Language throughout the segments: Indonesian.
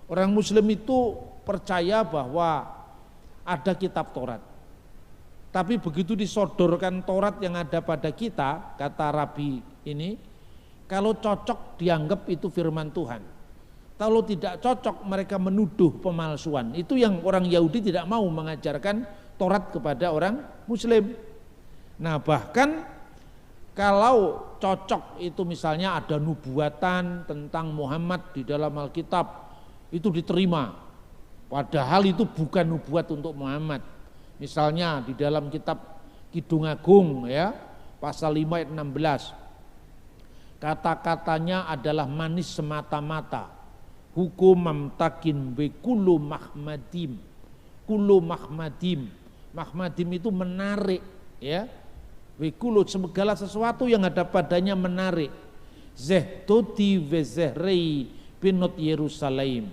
Orang Muslim itu percaya bahwa ada kitab Taurat. Tapi begitu disodorkan Taurat yang ada pada kita, kata Rabi ini, kalau cocok dianggap itu firman Tuhan. Kalau tidak cocok mereka menuduh pemalsuan. Itu yang orang Yahudi tidak mau mengajarkan Taurat kepada orang Muslim. Nah bahkan kalau cocok itu misalnya ada nubuatan tentang Muhammad di dalam Alkitab, itu diterima. Padahal itu bukan nubuat untuk Muhammad. Misalnya di dalam kitab Kidung Agung ya, pasal 5 ayat 16. Kata-katanya adalah manis semata-mata. Hukum mamtakin be kulu mahmadim. Kulu mahmadim. Mahmadim itu menarik ya. Be kulu segala sesuatu yang ada padanya menarik. Zehtoti ve zehrei binot Yerusalem.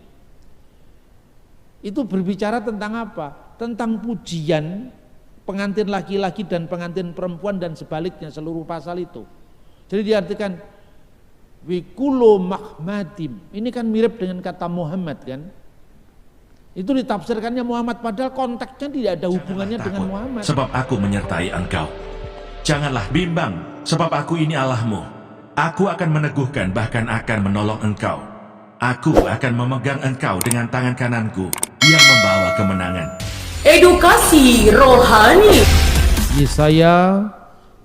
Itu berbicara tentang apa? Tentang pujian pengantin laki-laki dan pengantin perempuan dan sebaliknya seluruh pasal itu. Jadi diartikan wikulo mahmadim. Ini kan mirip dengan kata Muhammad kan? Itu ditafsirkannya Muhammad padahal konteksnya tidak ada hubungannya dengan Muhammad. Sebab aku menyertai engkau. Janganlah bimbang, sebab aku ini Allahmu. Aku akan meneguhkan bahkan akan menolong engkau. Aku akan memegang engkau dengan tangan kananku yang membawa kemenangan. Edukasi rohani. Yesaya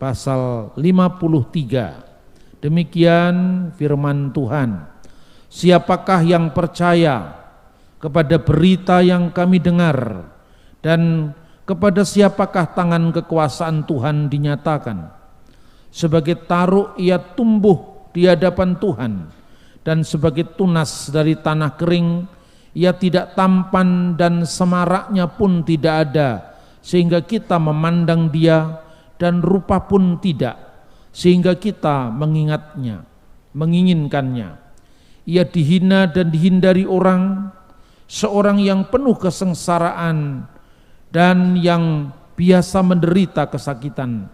pasal 53. Demikian firman Tuhan. Siapakah yang percaya kepada berita yang kami dengar, dan kepada siapakah tangan kekuasaan Tuhan dinyatakan? Sebagai taruk ia tumbuh di hadapan Tuhan, dan sebagai tunas dari tanah kering. Ia tidak tampan dan semaraknya pun tidak ada, sehingga kita memandang dia, dan rupa pun tidak, sehingga kita mengingatnya, menginginkannya. Ia dihina dan dihindari orang, seorang yang penuh kesengsaraan dan yang biasa menderita kesakitan.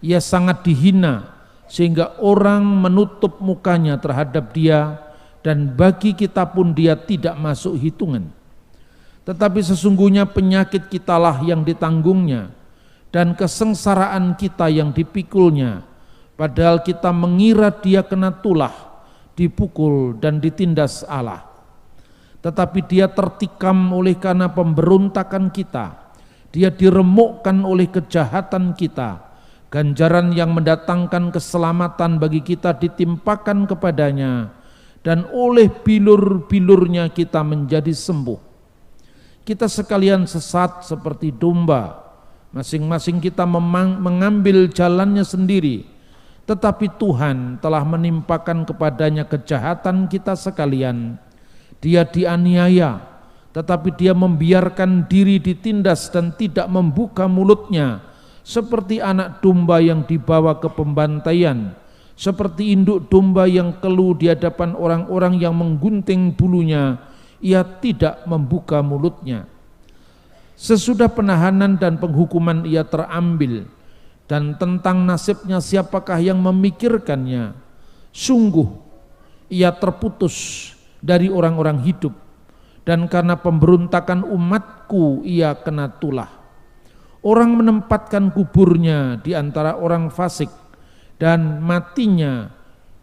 Ia sangat dihina sehingga orang menutup mukanya terhadap dia, dan bagi kita pun dia tidak masuk hitungan. Tetapi sesungguhnya penyakit kitalah yang ditanggungnya, dan kesengsaraan kita yang dipikulnya. Padahal kita mengira dia kena tulah, dipukul dan ditindas Allah. Tetapi dia tertikam oleh karena pemberontakan kita, dia diremukkan oleh kejahatan kita. Ganjaran yang mendatangkan keselamatan bagi kita ditimpakan kepadanya, dan oleh bilur-bilurnya kita menjadi sembuh. Kita sekalian sesat seperti domba, masing-masing kita mengambil jalannya sendiri, tetapi Tuhan telah menimpakan kepadanya kejahatan kita sekalian. Dia dianiaya, tetapi dia membiarkan diri ditindas dan tidak membuka mulutnya, seperti anak domba yang dibawa ke pembantaian, seperti induk domba yang keluh di hadapan orang-orang yang menggunting bulunya, ia tidak membuka mulutnya. Sesudah penahanan dan penghukuman ia terambil, dan tentang nasibnya siapakah yang memikirkannya? Sungguh ia terputus dari orang-orang hidup, dan karena pemberontakan umatku ia kena tulah. Orang menempatkan kuburnya di antara orang fasik, dan matinya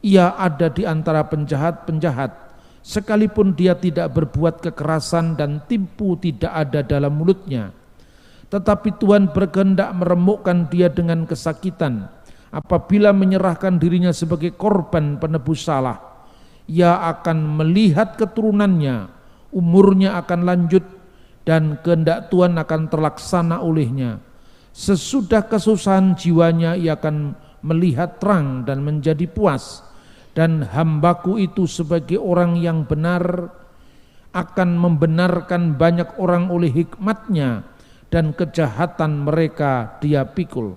ia ada di antara penjahat-penjahat, sekalipun dia tidak berbuat kekerasan dan tipu tidak ada dalam mulutnya. Tetapi Tuhan berkehendak meremukkan dia dengan kesakitan, apabila menyerahkan dirinya sebagai korban penebus salah. Ia akan melihat keturunannya, umurnya akan lanjut, dan kehendak Tuhan akan terlaksana olehnya. Sesudah kesusahan jiwanya ia akan melihat terang dan menjadi puas, dan hambaku itu sebagai orang yang benar akan membenarkan banyak orang oleh hikmatnya, dan kejahatan mereka dia pikul.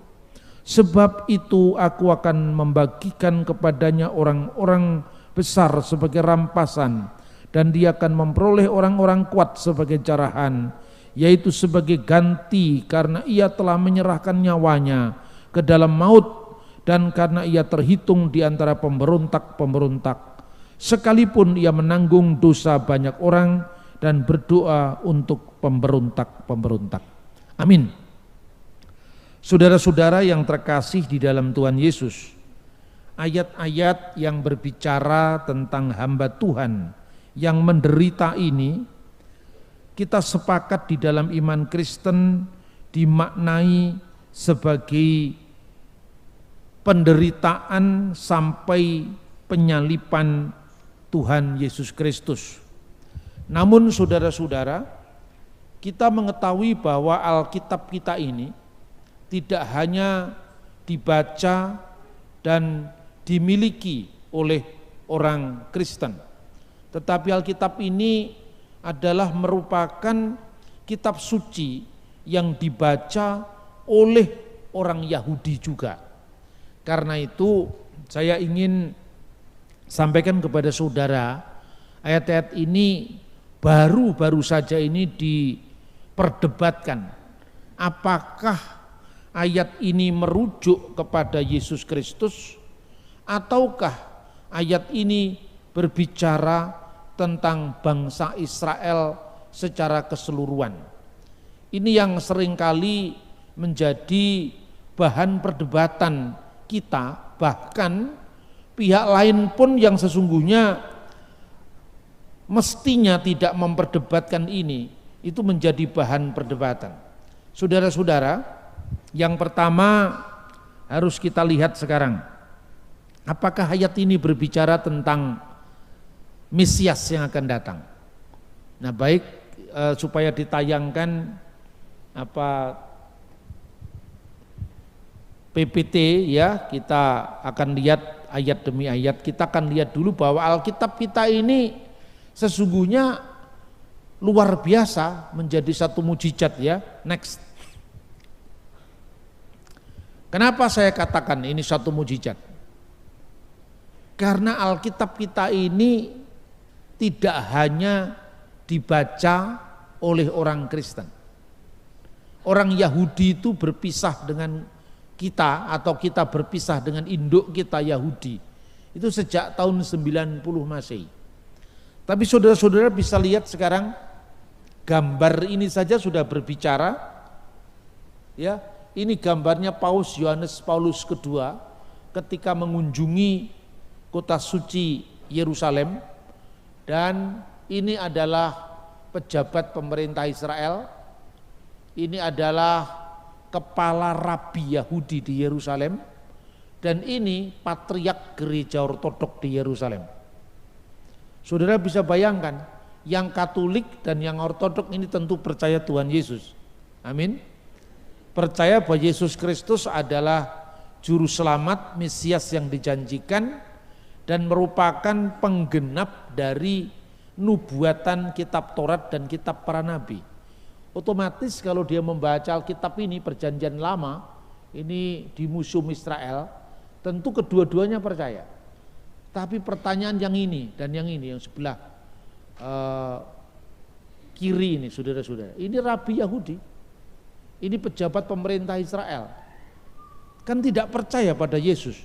Sebab itu aku akan membagikan kepadanya orang-orang besar sebagai rampasan, dan dia akan memperoleh orang-orang kuat sebagai jarahan, yaitu sebagai ganti karena ia telah menyerahkan nyawanya ke dalam maut, dan karena ia terhitung di antara pemberontak-pemberontak. sekalipun ia menanggung dosa banyak orang dan berdoa untuk pemberontak-pemberontak. Amin. Saudara-saudara yang terkasih di dalam Tuhan Yesus, ayat-ayat yang berbicara tentang hamba Tuhan yang menderita ini, kita sepakat di dalam iman Kristen dimaknai sebagai penderitaan sampai penyaliban Tuhan Yesus Kristus. Namun saudara-saudara, kita mengetahui bahwa Alkitab kita ini tidak hanya dibaca dan dimiliki oleh orang Kristen, tetapi Alkitab ini adalah merupakan kitab suci yang dibaca oleh orang Yahudi juga. Karena itu saya ingin sampaikan kepada saudara, ayat-ayat ini baru saja ini diperdebatkan. Apakah ayat ini merujuk kepada Yesus Kristus ataukah ayat ini berbicara tentang bangsa Israel secara keseluruhan? Ini yang seringkali menjadi bahan perdebatan kita, bahkan pihak lain pun yang sesungguhnya mestinya tidak memperdebatkan ini, itu menjadi bahan perdebatan. Saudara-saudara, yang pertama harus kita lihat sekarang, apakah ayat ini berbicara tentang Mesias yang akan datang. Nah, baik supaya ditayangkan PPT ya, kita akan lihat ayat demi ayat. Kita akan lihat dulu bahwa Alkitab kita ini sesungguhnya luar biasa, menjadi satu mujizat ya. Next. Kenapa saya katakan ini satu mujizat? Karena Alkitab kita ini tidak hanya dibaca oleh orang Kristen. Orang Yahudi itu berpisah dengan kita, atau kita berpisah dengan induk kita Yahudi. Itu sejak tahun 90 Masehi. Tapi saudara-saudara bisa lihat sekarang gambar ini saja sudah berbicara. Ya, ini gambarnya Paus Yohanes Paulus II ketika mengunjungi kota suci Yerusalem, dan ini adalah pejabat pemerintah Israel. Ini adalah kepala rabi Yahudi di Yerusalem, dan ini patriark gereja ortodok di Yerusalem. Saudara bisa bayangkan, yang Katolik dan yang Ortodok ini tentu percaya Tuhan Yesus. Amin. Percaya bahwa Yesus Kristus adalah juru selamat, Mesias yang dijanjikan, dan merupakan penggenap dari nubuatan kitab Taurat dan kitab para nabi. Otomatis kalau dia membaca Alkitab ini, perjanjian lama, ini di Museum Israel, tentu kedua-duanya percaya. Tapi pertanyaan yang ini dan yang ini, yang sebelah kiri ini, saudara-saudara, ini rabi Yahudi, ini pejabat pemerintah Israel, kan tidak percaya pada Yesus.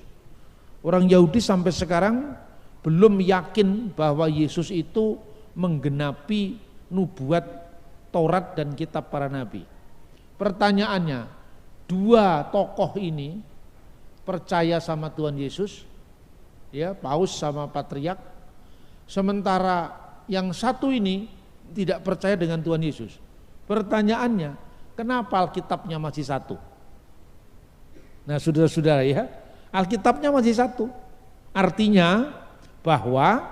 Orang Yahudi sampai sekarang belum yakin bahwa Yesus itu menggenapi nubuat Taurat dan kitab para nabi. Pertanyaannya, dua tokoh ini percaya sama Tuhan Yesus, ya, Paus sama patriark, sementara yang satu ini tidak percaya dengan Tuhan Yesus. Pertanyaannya, kenapa Alkitabnya masih satu? Nah, saudara-saudara ya, Alkitabnya masih satu. Artinya bahwa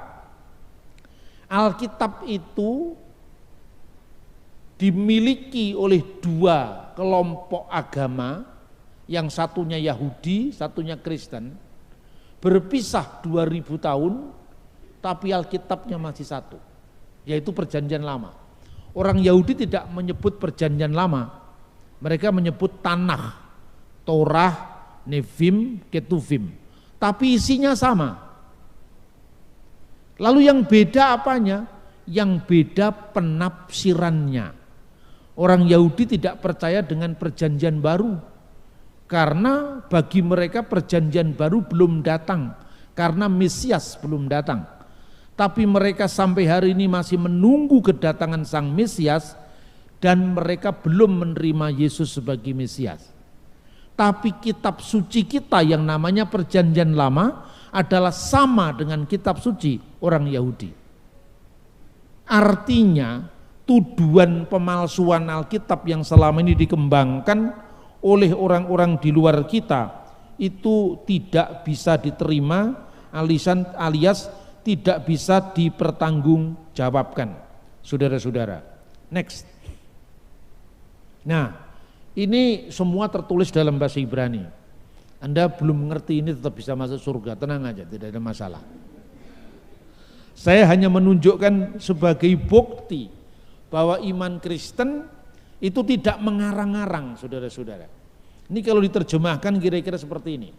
Alkitab itu dimiliki oleh dua kelompok agama, yang satunya Yahudi, satunya Kristen, berpisah 2000 tahun, tapi Alkitabnya masih satu, yaitu perjanjian lama. Orang Yahudi tidak menyebut perjanjian lama, mereka menyebut Tanakh, Torah, Nevim, Ketuvim, tapi isinya sama. Lalu yang beda apanya? Yang beda penafsirannya. Orang Yahudi tidak percaya dengan perjanjian baru, karena bagi mereka perjanjian baru belum datang, karena Mesias belum datang. Tapi mereka sampai hari ini masih menunggu kedatangan Sang Mesias dan mereka belum menerima Yesus sebagai Mesias. Tapi kitab suci kita yang namanya Perjanjian Lama adalah sama dengan kitab suci orang Yahudi. Artinya tuduhan pemalsuan Alkitab yang selama ini dikembangkan oleh orang-orang di luar kita itu tidak bisa diterima alias tidak bisa dipertanggungjawabkan, saudara-saudara. Next. Nah, ini semua tertulis dalam bahasa Ibrani. Anda belum mengerti ini tetap bisa masuk surga, tenang aja, tidak ada masalah. Saya hanya menunjukkan sebagai bukti bahwa iman Kristen itu tidak mengarang-arang, saudara-saudara. Ini kalau diterjemahkan kira-kira seperti ini.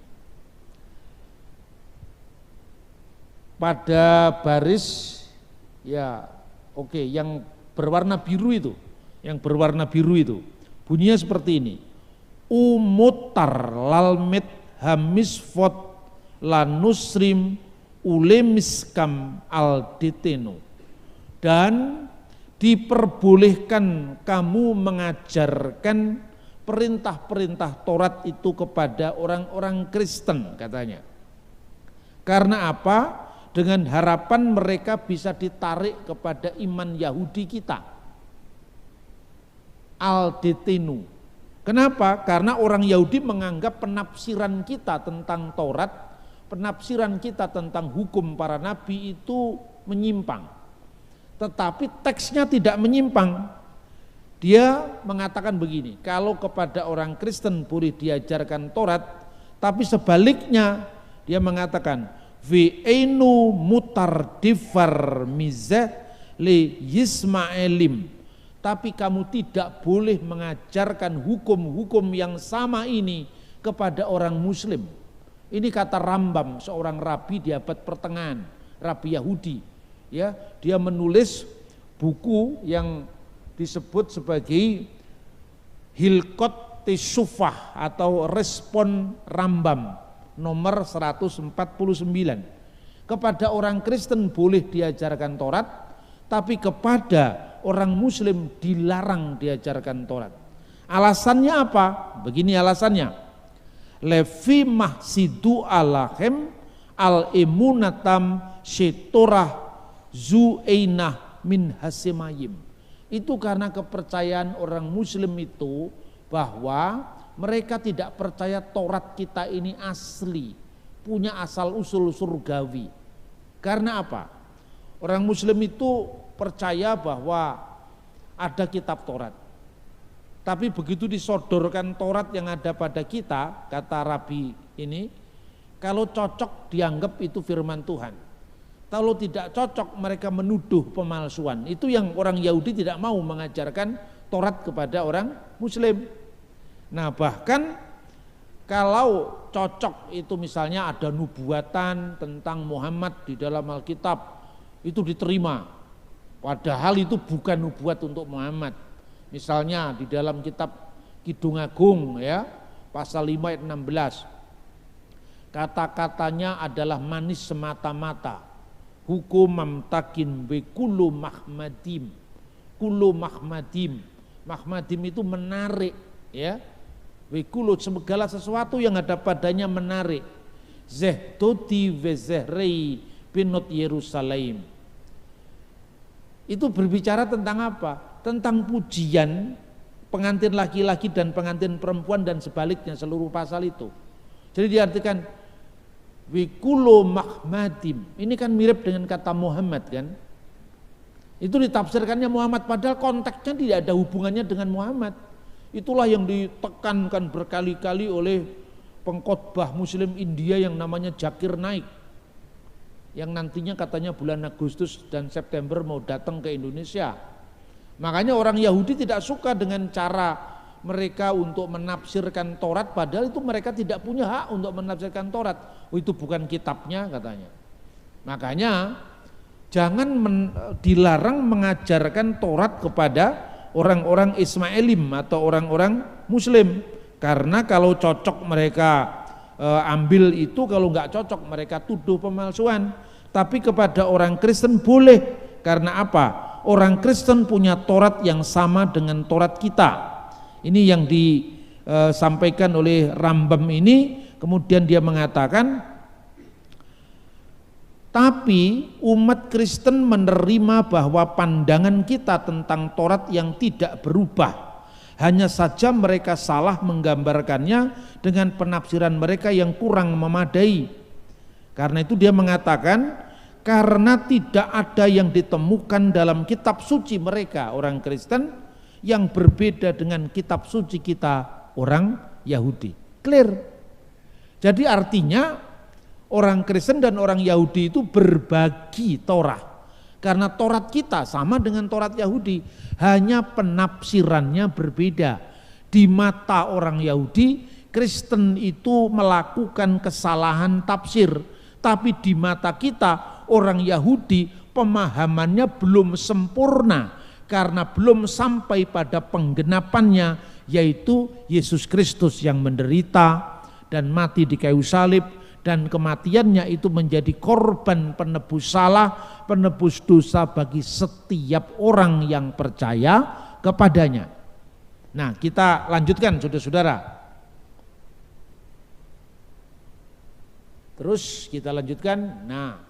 Pada baris ya oke, yang berwarna biru itu, bunyinya seperti ini. Umutar lalmet hamisfot lanusrim ulemiskam aldeteno, dan diperbolehkan kamu mengajarkan perintah-perintah Taurat itu kepada orang-orang Kristen, katanya. Karena apa? Dengan harapan mereka bisa ditarik kepada iman Yahudi kita. Aldetenu. Kenapa? Karena orang Yahudi menganggap penafsiran kita tentang Taurat, penafsiran kita tentang hukum para nabi itu menyimpang. Tetapi teksnya tidak menyimpang. Dia mengatakan begini, kalau kepada orang Kristen boleh diajarkan Taurat, tapi sebaliknya dia mengatakan Ve'enu mutar difar mizah li Yismaelim, tapi kamu tidak boleh mengajarkan hukum-hukum yang sama ini kepada orang Muslim. Ini kata Rambam, seorang rabi di abad pertengahan, rabi Yahudi. Ya, dia menulis buku yang disebut sebagai Hilkot Tesufah atau Respon Rambam nomor 149. Kepada orang Kristen boleh diajarkan Taurat, tapi kepada orang Muslim dilarang diajarkan Taurat. Alasannya apa? Begini alasannya. Levi mahsidu alahem al-emunatam shetorah zu'einah min hasimayim. Itu karena kepercayaan orang Muslim itu bahwa mereka tidak percaya Taurat kita ini asli, punya asal usul surgawi. Karena apa? Orang Muslim itu percaya bahwa ada kitab Taurat. Tapi begitu disodorkan Taurat yang ada pada kita, kata Rabi ini, kalau cocok dianggap itu firman Tuhan. Kalau tidak cocok mereka menuduh pemalsuan. Itu yang orang Yahudi tidak mau mengajarkan Taurat kepada orang Muslim. Nah, bahkan kalau cocok itu misalnya ada nubuatan tentang Muhammad di dalam Alkitab, itu diterima. Padahal itu bukan nubuat untuk Muhammad. Misalnya di dalam kitab Kidung Agung ya, pasal 5 ayat 16. Kata-katanya adalah manis semata-mata. Hukum mamtakin be kulu mahmadim. Kulu mahmadim. Mahmadim itu menarik ya. Wekulut segala sesuatu yang ada padanya menarik. Zehtoti vezehrei binot Yerusalem. Itu berbicara tentang apa? Tentang pujian pengantin laki-laki dan pengantin perempuan dan sebaliknya seluruh pasal itu. Jadi diartikan wekulo mahmadim. Ini kan mirip dengan kata Muhammad kan? Itu ditafsirkannya Muhammad padahal konteksnya tidak ada hubungannya dengan Muhammad. Itulah yang ditekankan berkali-kali oleh pengkhotbah Muslim India yang namanya Zakir Naik, yang nantinya katanya bulan Agustus dan September mau datang ke Indonesia. Makanya orang Yahudi tidak suka dengan cara mereka untuk menafsirkan Taurat, padahal itu mereka tidak punya hak untuk menafsirkan Taurat. Oh, itu bukan kitabnya katanya. Makanya jangan dilarang mengajarkan Taurat kepada orang-orang Ismaelim atau orang-orang Muslim, karena kalau cocok mereka ambil itu, kalau nggak cocok mereka tuduh pemalsuan. Tapi kepada orang Kristen boleh. Karena apa? Orang Kristen punya Taurat yang sama dengan Taurat kita. Ini yang disampaikan oleh Rambam ini. Kemudian dia mengatakan, tapi umat Kristen menerima bahwa pandangan kita tentang Taurat yang tidak berubah. Hanya saja mereka salah menggambarkannya dengan penafsiran mereka yang kurang memadai. Karena itu dia mengatakan, karena tidak ada yang ditemukan dalam kitab suci mereka orang Kristen yang berbeda dengan kitab suci kita orang Yahudi. Clear. Jadi artinya orang Kristen dan orang Yahudi itu berbagi Taurat. Karena Taurat kita sama dengan Taurat Yahudi, hanya penafsirannya berbeda. Di mata orang Yahudi, Kristen itu melakukan kesalahan tafsir. Tapi di mata kita, orang Yahudi, pemahamannya belum sempurna. Karena belum sampai pada penggenapannya, yaitu Yesus Kristus yang menderita dan mati di kayu salib. Dan kematiannya itu menjadi korban penebus salah, penebus dosa bagi setiap orang yang percaya kepadanya. Nah, kita lanjutkan saudara-saudara. Terus kita lanjutkan. Nah,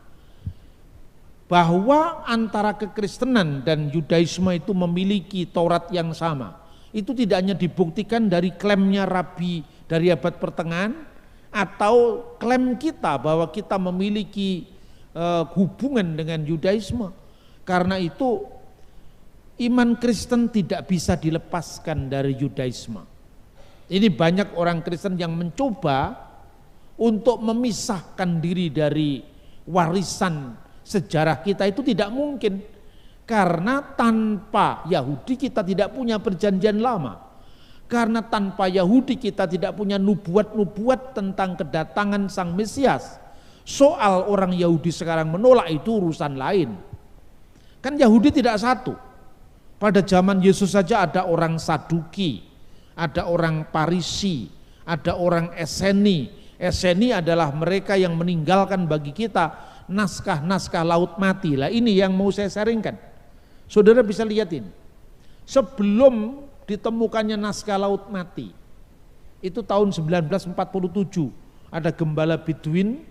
bahwa antara kekristenan dan Yudaisme itu memiliki Taurat yang sama. Itu tidak hanya dibuktikan dari klaimnya Rabi dari abad pertengahan, atau klaim kita bahwa kita memiliki hubungan dengan Yudaisme. Karena itu iman Kristen tidak bisa dilepaskan dari Yudaisme. Ini banyak orang Kristen yang mencoba untuk memisahkan diri dari warisan sejarah kita, itu tidak mungkin. Karena tanpa Yahudi kita tidak punya perjanjian lama. Karena tanpa Yahudi kita tidak punya nubuat-nubuat tentang kedatangan Sang Mesias. Soal orang Yahudi sekarang menolak itu urusan lain. Kan Yahudi tidak satu. Pada zaman Yesus saja ada orang Saduki, ada orang Parisi, ada orang Eseni. Eseni adalah mereka yang meninggalkan bagi kita naskah-naskah laut mati. Lah ini yang mau saya sharingkan. Saudara bisa lihatin. Sebelum ditemukannya naskah laut mati, itu tahun 1947, ada gembala Bedouin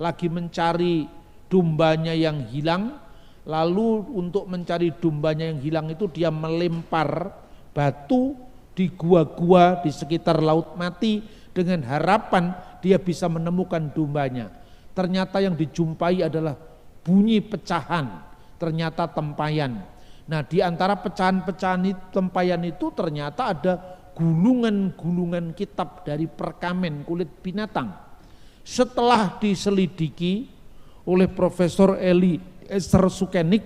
lagi mencari dombanya yang hilang. Lalu untuk mencari dombanya yang hilang itu dia melempar batu di gua-gua di sekitar laut mati dengan harapan dia bisa menemukan dombanya. Ternyata yang dijumpai adalah bunyi pecahan, ternyata tempayan. Nah, di antara pecahan-pecahan tempayan itu ternyata ada gulungan-gulungan kitab dari perkamen kulit binatang. Setelah diselidiki oleh Profesor Eliezer Sukenik,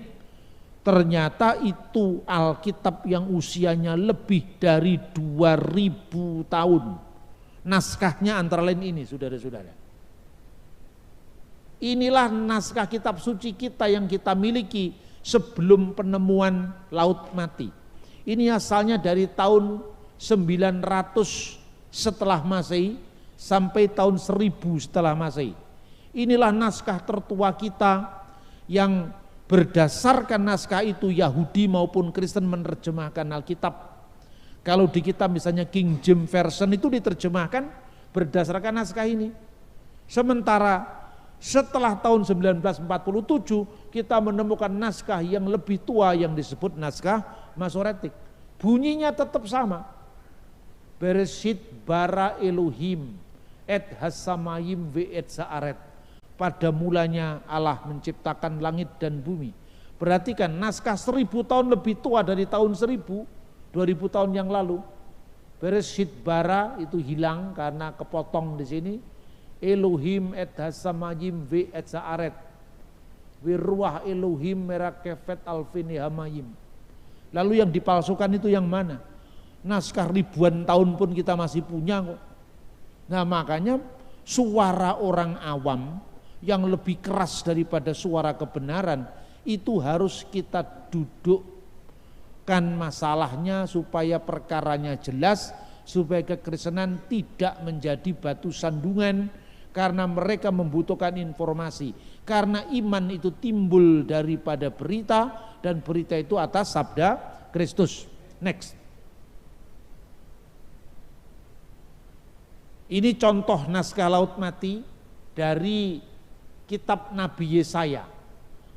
ternyata itu Alkitab yang usianya lebih dari 2000 tahun. Naskahnya antara lain ini, saudara-saudara. Inilah naskah kitab suci kita yang kita miliki sebelum penemuan laut mati. Ini asalnya dari tahun 900 setelah Masehi sampai tahun 1000 setelah Masehi. Inilah naskah tertua kita yang berdasarkan naskah itu Yahudi maupun Kristen menerjemahkan Alkitab. Kalau di kitab misalnya King James Version itu diterjemahkan berdasarkan naskah ini. Sementara setelah tahun 1947 kita menemukan naskah yang lebih tua yang disebut naskah Masoretik. Bunyinya tetap sama. Bereshit bara Elohim et hasamayim ve et saaret. Pada mulanya Allah menciptakan langit dan bumi. Perhatikan naskah 1000 tahun lebih tua dari tahun 1000, 2000 tahun yang lalu. Bereshit bara itu hilang karena kepotong di sini. Elohim et hasamayim ve et saaret. Wiruah Elohim merakefet alfini hamayim. Lalu yang dipalsukan itu yang mana? Naskah ribuan tahun pun kita masih punya kok. Nah, makanya suara orang awam yang lebih keras daripada suara kebenaran itu harus kita dudukkan masalahnya supaya perkaranya jelas, supaya kekristenan tidak menjadi batu sandungan. karena mereka membutuhkan informasi. Karena iman itu timbul daripada berita, dan berita itu atas sabda Kristus. Next. Ini contoh naskah laut mati dari kitab Nabi Yesaya.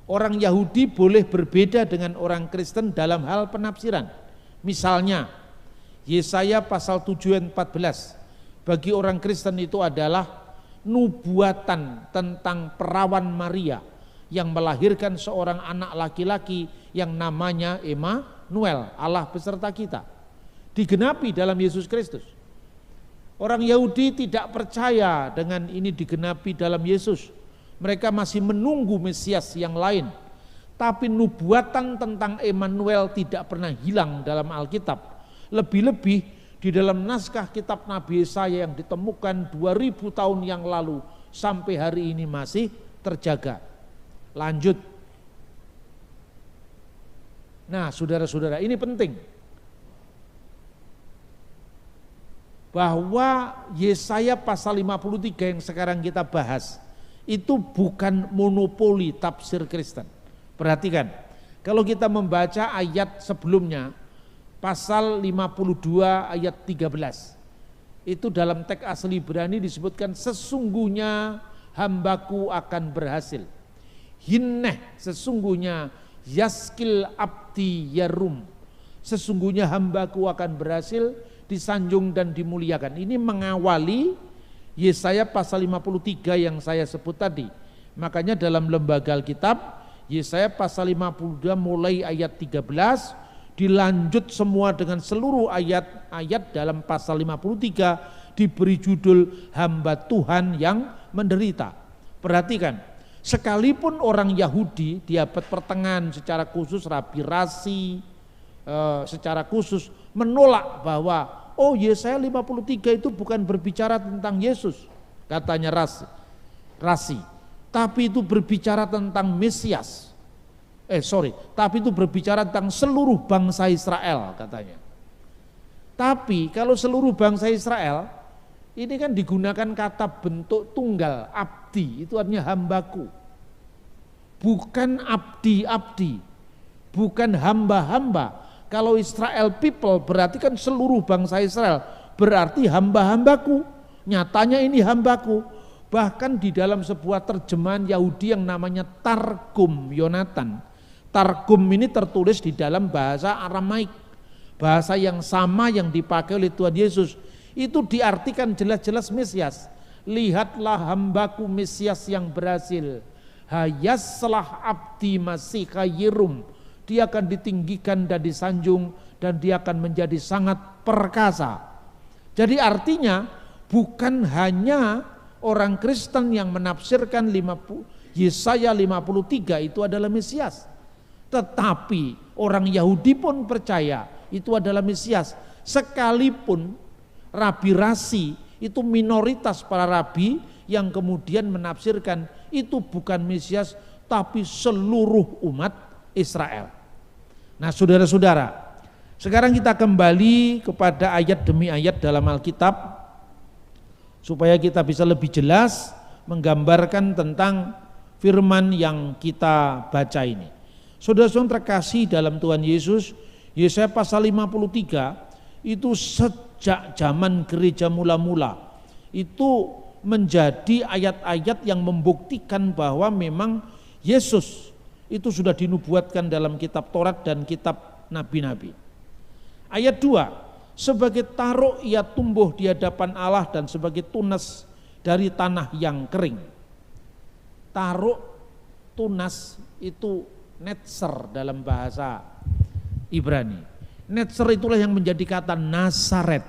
Orang Yahudi boleh berbeda dengan orang Kristen dalam hal penafsiran. Misalnya Yesaya pasal 7 ayat 14. Bagi orang Kristen itu adalah nubuatan tentang perawan Maria yang melahirkan seorang anak laki-laki yang namanya Immanuel, Allah beserta kita. Digenapi dalam Yesus Kristus. Orang Yahudi tidak percaya dengan ini digenapi dalam Yesus. Mereka masih menunggu Mesias yang lain. Tapi nubuatan tentang Immanuel tidak pernah hilang dalam Alkitab. Lebih-lebih di dalam naskah kitab Nabi Yesaya yang ditemukan 2000 tahun yang lalu sampai hari ini masih terjaga. Lanjut. Nah, saudara-saudara, ini penting. Bahwa Yesaya pasal 53 yang sekarang kita bahas itu bukan monopoli tafsir Kristen. Perhatikan, kalau kita membaca ayat sebelumnya, pasal 52 ayat 13, itu dalam teks asli Ibrani disebutkan sesungguhnya hambaku akan berhasil. Hinneh, sesungguhnya yaskil abdi yarum, sesungguhnya hambaku akan berhasil, disanjung dan dimuliakan. Ini mengawali Yesaya pasal 53 yang saya sebut tadi. Makanya dalam lembaga Alkitab Yesaya pasal 52 mulai ayat 13 dilanjut semua dengan seluruh ayat-ayat dalam pasal 53 diberi judul hamba Tuhan yang menderita. Perhatikan, sekalipun orang Yahudi di abad pertengahan secara khusus Rabi Rasi secara khusus menolak bahwa Yesaya 53 itu bukan berbicara tentang Yesus, katanya Rasi, tapi itu berbicara tentang Mesias. Tapi itu berbicara tentang seluruh bangsa Israel, katanya. Tapi kalau seluruh bangsa Israel, ini kan digunakan kata bentuk tunggal, abdi, itu artinya hambaku. Bukan abdi-abdi, bukan hamba-hamba. Kalau Israel people berarti kan seluruh bangsa Israel, berarti hamba-hambaku. Nyatanya ini hambaku. Bahkan di dalam sebuah terjemahan Yahudi yang namanya Targum Yonatan. Targum ini tertulis di dalam bahasa Aramaik. Bahasa yang sama yang dipakai oleh Tuhan Yesus. Itu diartikan jelas-jelas Mesias. Lihatlah hambaku Mesias yang berhasil. Hayaslah abdi masih khayirum. Dia akan ditinggikan dan disanjung dan dia akan menjadi sangat perkasa. Jadi artinya bukan hanya orang Kristen yang menafsirkan Yesaya 53 itu adalah Mesias. Tetapi orang Yahudi pun percaya itu adalah Mesias. Sekalipun Rabi Rasi itu minoritas para rabi yang kemudian menafsirkan itu bukan Mesias tapi seluruh umat Israel. Nah, saudara-saudara, sekarang kita kembali kepada ayat demi ayat dalam Alkitab supaya kita bisa lebih jelas menggambarkan tentang firman yang kita baca ini. Saudara-saudara terkasih dalam Tuhan Yesus, Yesaya pasal 53 itu sejak zaman gereja mula-mula itu menjadi ayat-ayat yang membuktikan bahwa memang Yesus itu sudah dinubuatkan dalam kitab Taurat dan kitab nabi-nabi. Ayat 2, sebagai taruk ia tumbuh di hadapan Allah dan sebagai tunas dari tanah yang kering. Taruk, tunas itu netzer dalam bahasa Ibrani. Netzer itulah yang menjadi kata Nazaret.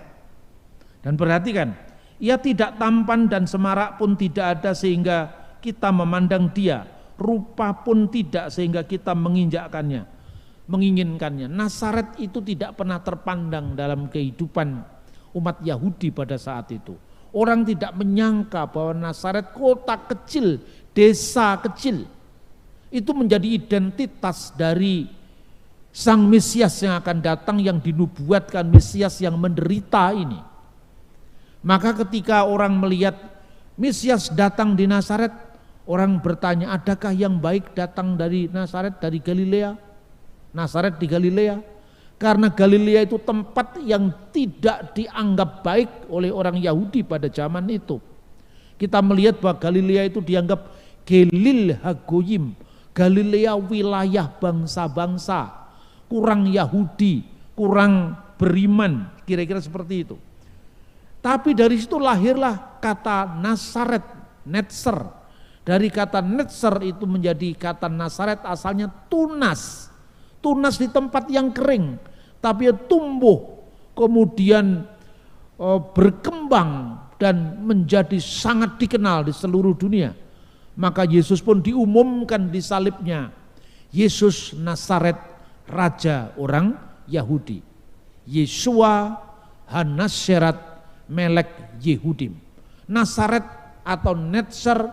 Dan perhatikan, ia tidak tampan dan semarak pun tidak ada sehingga kita memandang dia. Rupa pun tidak sehingga kita menginginkannya. Nazaret itu tidak pernah terpandang dalam kehidupan umat Yahudi pada saat itu. Orang tidak menyangka bahwa Nazaret, kota kecil, desa kecil, itu menjadi identitas dari Sang Mesias yang akan datang, yang dinubuatkan Mesias yang menderita ini. Maka ketika orang melihat Mesias datang di Nazaret, orang bertanya, adakah yang baik datang dari Nazaret, dari Galilea? Nazaret di Galilea. Karena Galilea itu tempat yang tidak dianggap baik oleh orang Yahudi pada zaman itu. Kita melihat bahwa Galilea itu dianggap Gelil Hagoyim, Galilea wilayah bangsa-bangsa, kurang Yahudi, kurang beriman, kira-kira seperti itu. Tapi dari situ lahirlah kata Nazaret, Netzer. Dari kata Netzer itu menjadi kata Nazaret, asalnya tunas. Tunas di tempat yang kering, tapi tumbuh, kemudian berkembang dan menjadi sangat dikenal di seluruh dunia. Maka Yesus pun diumumkan di salibnya, Yesus Nazaret, Raja orang Yahudi. Yeshua Hanasherat Melek Yehudim. Nazaret atau Netzer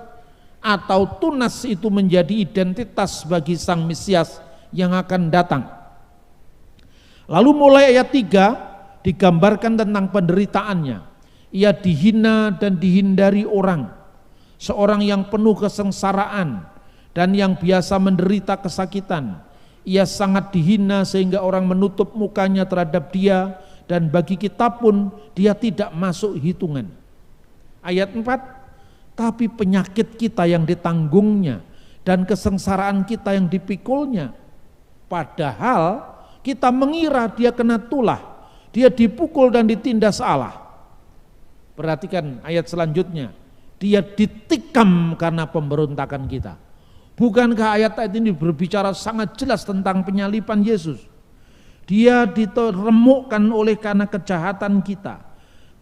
atau tunas itu menjadi identitas bagi Sang Mesias yang akan datang. Lalu mulai ayat 3 digambarkan tentang penderitaannya. Ia dihina dan dihindari orang, seorang yang penuh kesengsaraan dan yang biasa menderita kesakitan. Ia sangat dihina sehingga orang menutup mukanya terhadap dia, dan bagi kita pun dia tidak masuk hitungan. Ayat 4, tapi penyakit kita yang ditanggungnya dan kesengsaraan kita yang dipikulnya. Padahal kita mengira dia kena tulah, dia dipukul dan ditindas Allah. Perhatikan ayat selanjutnya, dia ditikam karena pemberontakan kita. Bukankah ayat-ayat ini berbicara sangat jelas tentang penyaliban Yesus? Dia diremukkan oleh karena kejahatan kita.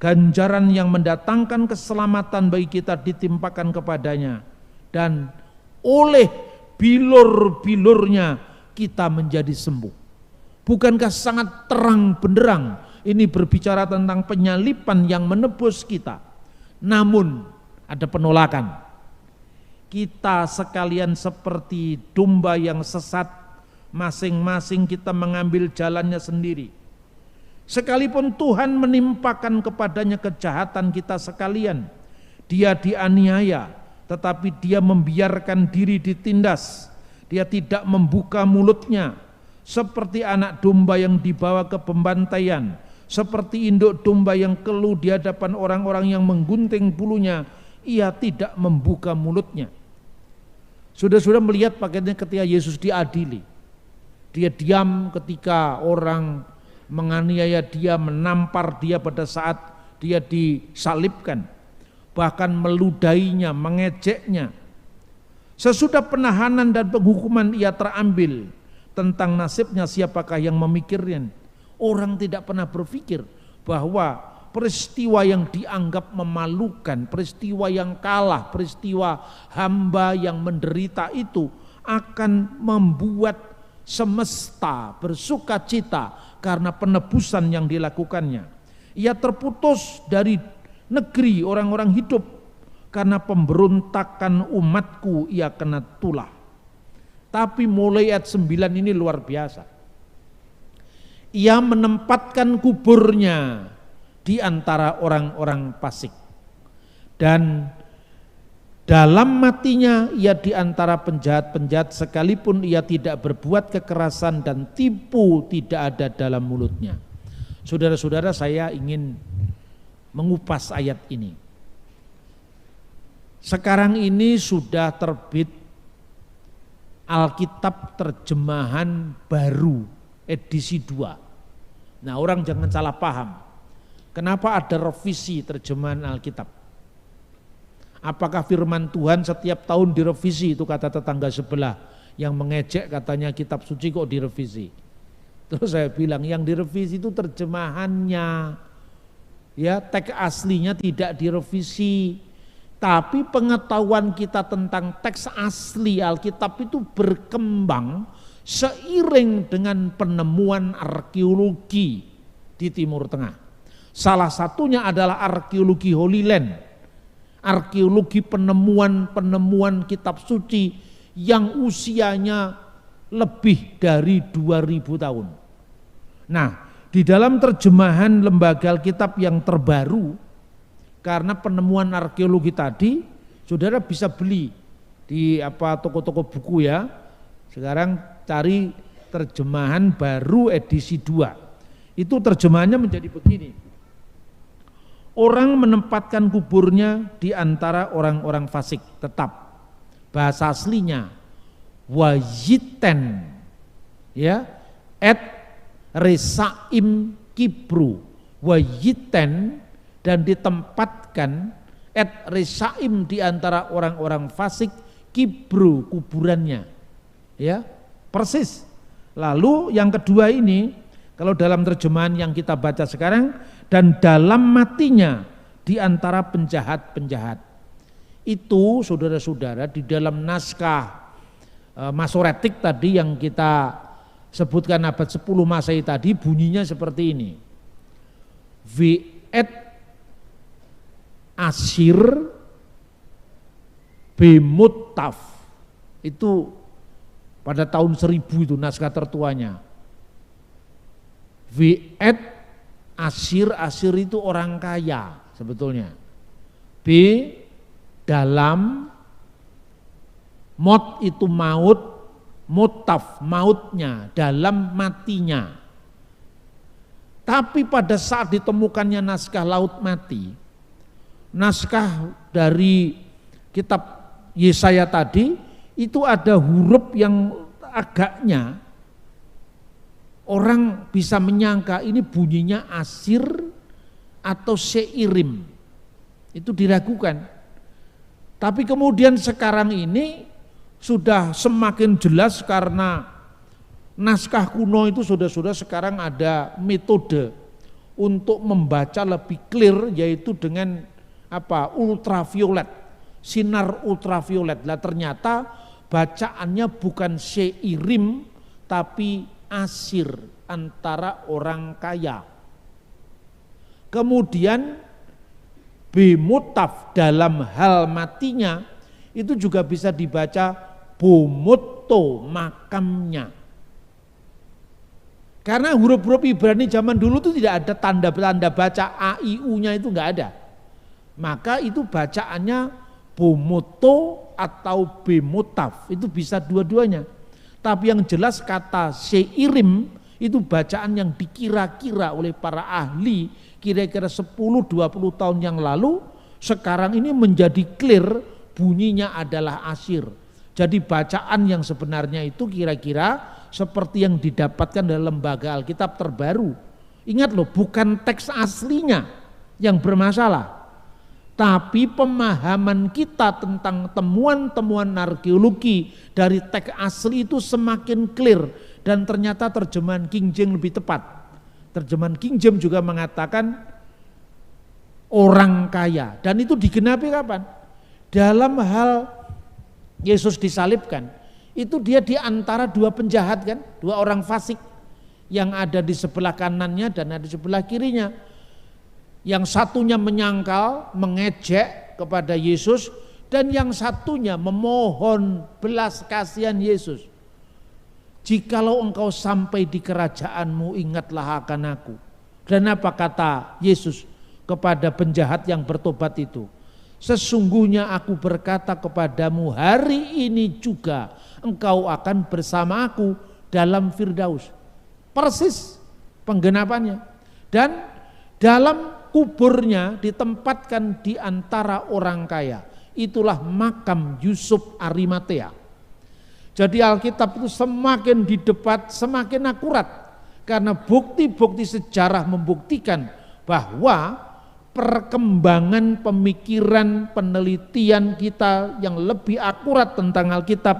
Ganjaran yang mendatangkan keselamatan bagi kita ditimpakan kepadanya. Dan oleh bilur-bilurnya kita menjadi sembuh. Bukankah sangat terang benderang ini berbicara tentang penyaliban yang menebus kita? Namun ada penolakan. Kita sekalian seperti domba yang sesat, masing-masing kita mengambil jalannya sendiri. Sekalipun Tuhan menimpakan kepadanya kejahatan kita sekalian, dia dianiaya, tetapi dia membiarkan diri ditindas. Dia tidak membuka mulutnya, seperti anak domba yang dibawa ke pembantaian, seperti induk domba yang keluh di hadapan orang-orang yang menggunting bulunya, ia tidak membuka mulutnya. Sudah melihat pakaiannya ketika Yesus diadili. Dia diam ketika orang menganiaya dia, menampar dia pada saat dia disalibkan, bahkan meludainya, mengejeknya. Sesudah penahanan dan penghukuman ia terambil. Tentang nasibnya siapakah yang memikirkan? Orang tidak pernah berpikir bahwa peristiwa yang dianggap memalukan, peristiwa yang kalah, peristiwa hamba yang menderita itu akan membuat semesta bersuka cita karena penebusan yang dilakukannya. Ia terputus dari negeri orang-orang hidup, karena pemberontakan umatku ia kena tulah. Tapi mulai ayat 9 ini luar biasa. Ia menempatkan kuburnya di antara orang-orang fasik, dan dalam matinya ia di antara penjahat-penjahat, sekalipun ia tidak berbuat kekerasan dan tipu tidak ada dalam mulutnya. Saudara-saudara, saya ingin mengupas ayat ini. Sekarang ini sudah terbit Alkitab terjemahan baru edisi 2. Nah, orang jangan salah paham. Kenapa ada revisi terjemahan Alkitab? Apakah firman Tuhan setiap tahun direvisi? Itu kata tetangga sebelah yang mengejek, katanya kitab suci kok direvisi. Terus saya bilang yang direvisi itu terjemahannya. Ya, teks aslinya tidak direvisi. Tapi pengetahuan kita tentang teks asli Alkitab itu berkembang seiring dengan penemuan arkeologi di Timur Tengah. Salah satunya adalah arkeologi Holy Land, arkeologi penemuan kitab suci yang usianya lebih dari 2000 tahun. Nah, di dalam terjemahan lembaga Alkitab yang terbaru, Karena penemuan arkeologi tadi, saudara bisa beli di toko-toko buku ya. Sekarang cari terjemahan baru edisi 2. Itu terjemahannya menjadi begini. Orang menempatkan kuburnya di antara orang-orang fasik tetap. Bahasa aslinya wajiten ya, et resaim kibru, wajiten, dan ditempatkan et resaim di antara orang-orang fasik, kibru kuburannya ya, persis. Lalu yang kedua ini, kalau dalam terjemahan yang kita baca sekarang, dan dalam matinya di antara penjahat-penjahat. Itu saudara-saudara di dalam naskah Masoretik tadi yang kita sebutkan abad 10 Masehi tadi, bunyinya seperti ini. Viet Asir Bemutaf, itu pada tahun 1000 itu naskah tertuanya. Viet Asir, Asir itu orang kaya sebetulnya. B dalam, mot itu maut, mutaf mautnya, dalam matinya. Tapi pada saat ditemukannya naskah Laut Mati, naskah dari kitab Yesaya tadi, itu ada huruf yang agaknya orang bisa menyangka ini bunyinya Asir atau Seirim. Itu diragukan. Tapi kemudian sekarang ini sudah semakin jelas karena naskah kuno itu sudah sekarang ada metode untuk membaca lebih clear, yaitu dengan ultraviolet, sinar ultraviolet. Lah ternyata bacaannya bukan Seirim tapi Asir, antara orang kaya. Kemudian Bemutaf dalam hal matinya itu juga bisa dibaca Bomutto, makamnya. Karena huruf-huruf Ibrani zaman dulu itu tidak ada tanda-tanda baca A, I, U-nya itu enggak ada. Maka itu bacaannya Bomutto atau Bemutaf, itu bisa dua-duanya. Tapi yang jelas kata Seirim itu bacaan yang dikira-kira oleh para ahli kira-kira 10-20 tahun yang lalu, sekarang ini menjadi clear bunyinya adalah Asir. Jadi bacaan yang sebenarnya itu kira-kira seperti yang didapatkan dalam lembaga Alkitab terbaru. Ingat loh, bukan teks aslinya yang bermasalah, tapi pemahaman kita tentang temuan-temuan arkeologi dari teks asli itu semakin clear. Dan ternyata terjemahan King James lebih tepat. Terjemahan King James juga mengatakan orang kaya, dan itu digenapi kapan? Dalam hal Yesus disalibkan, itu dia di antara dua penjahat kan, dua orang fasik yang ada di sebelah kanannya dan ada di sebelah kirinya. Yang satunya menyangkal, mengejek kepada Yesus, dan yang satunya memohon belas kasihan Yesus. Jikalau engkau sampai di kerajaanmu, ingatlah akan aku. Dan apa kata Yesus kepada penjahat yang bertobat itu? Sesungguhnya aku berkata kepadamu, hari ini juga engkau akan bersama aku dalam Firdaus. Persis penggenapannya. Dan dalam kuburnya ditempatkan di antara orang kaya. Itulah makam Yusuf Arimatea. Jadi Alkitab itu semakin didebat semakin akurat, karena bukti-bukti sejarah membuktikan bahwa perkembangan pemikiran, penelitian kita yang lebih akurat tentang Alkitab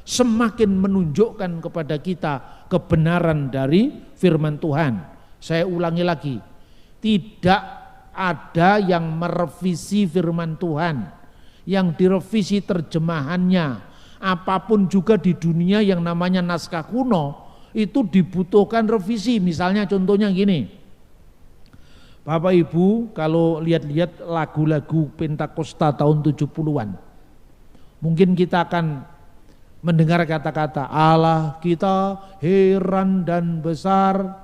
semakin menunjukkan kepada kita kebenaran dari firman Tuhan. Saya ulangi lagi, tidak ada yang merevisi firman Tuhan, yang direvisi terjemahannya. Apapun juga di dunia yang namanya naskah kuno itu dibutuhkan revisi. Misalnya contohnya gini, Bapak Ibu kalau lihat-lihat lagu-lagu Pentakosta tahun 70-an, mungkin kita akan mendengar kata-kata Allah kita heran dan besar.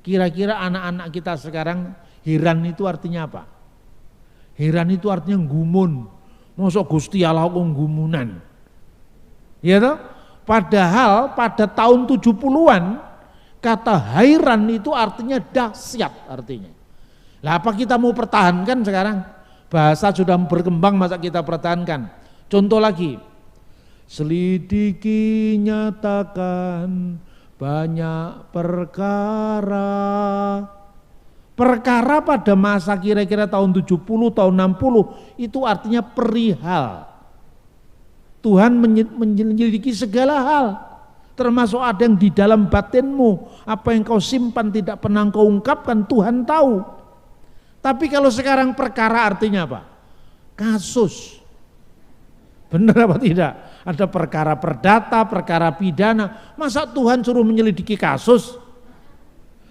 Kira-kira anak-anak kita sekarang heran itu artinya apa? Heran itu artinya gumun. Mosok Gusti Allah kok gumunan. Ya toh? Padahal pada tahun 70-an kata hairan itu artinya dahsyat artinya. Lah apa kita mau pertahankan sekarang? Bahasa sudah berkembang, masa kita pertahankan? Contoh lagi. Selidiki nyatakan banyak perkara. Perkara pada masa kira-kira tahun 70, tahun 60 itu artinya perihal. Tuhan menyelidiki segala hal, termasuk ada yang di dalam batinmu, apa yang kau simpan tidak pernah kau ungkapkan, Tuhan tahu. Tapi kalau sekarang perkara artinya apa? Kasus. Benar apa tidak? Ada perkara perdata, perkara pidana. Masa Tuhan suruh menyelidiki kasus?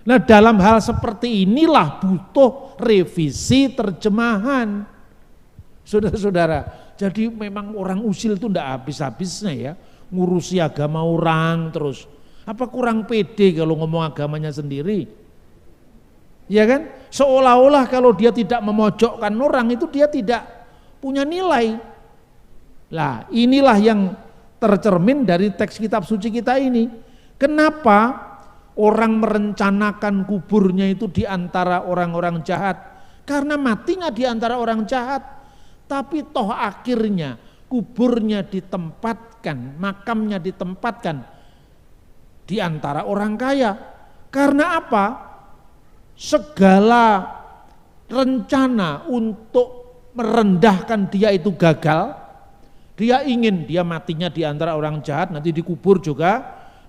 Nah, dalam hal seperti inilah butuh revisi terjemahan. Saudara-saudara, jadi memang orang usil itu tidak habis-habisnya ya, ngurusi agama orang terus. Apa kurang pede kalau ngomong agamanya sendiri? Ya kan? Seolah-olah kalau dia tidak memojokkan orang itu dia tidak punya nilai. Lah, inilah yang tercermin dari teks kitab suci kita ini. Kenapa orang merencanakan kuburnya itu di antara orang-orang jahat? Karena matinya di antara orang jahat. Tapi toh akhirnya kuburnya ditempatkan, makamnya ditempatkan di antara orang kaya. Karena apa? Segala rencana untuk merendahkan dia itu gagal. Dia ingin dia matinya di antara orang jahat, nanti dikubur juga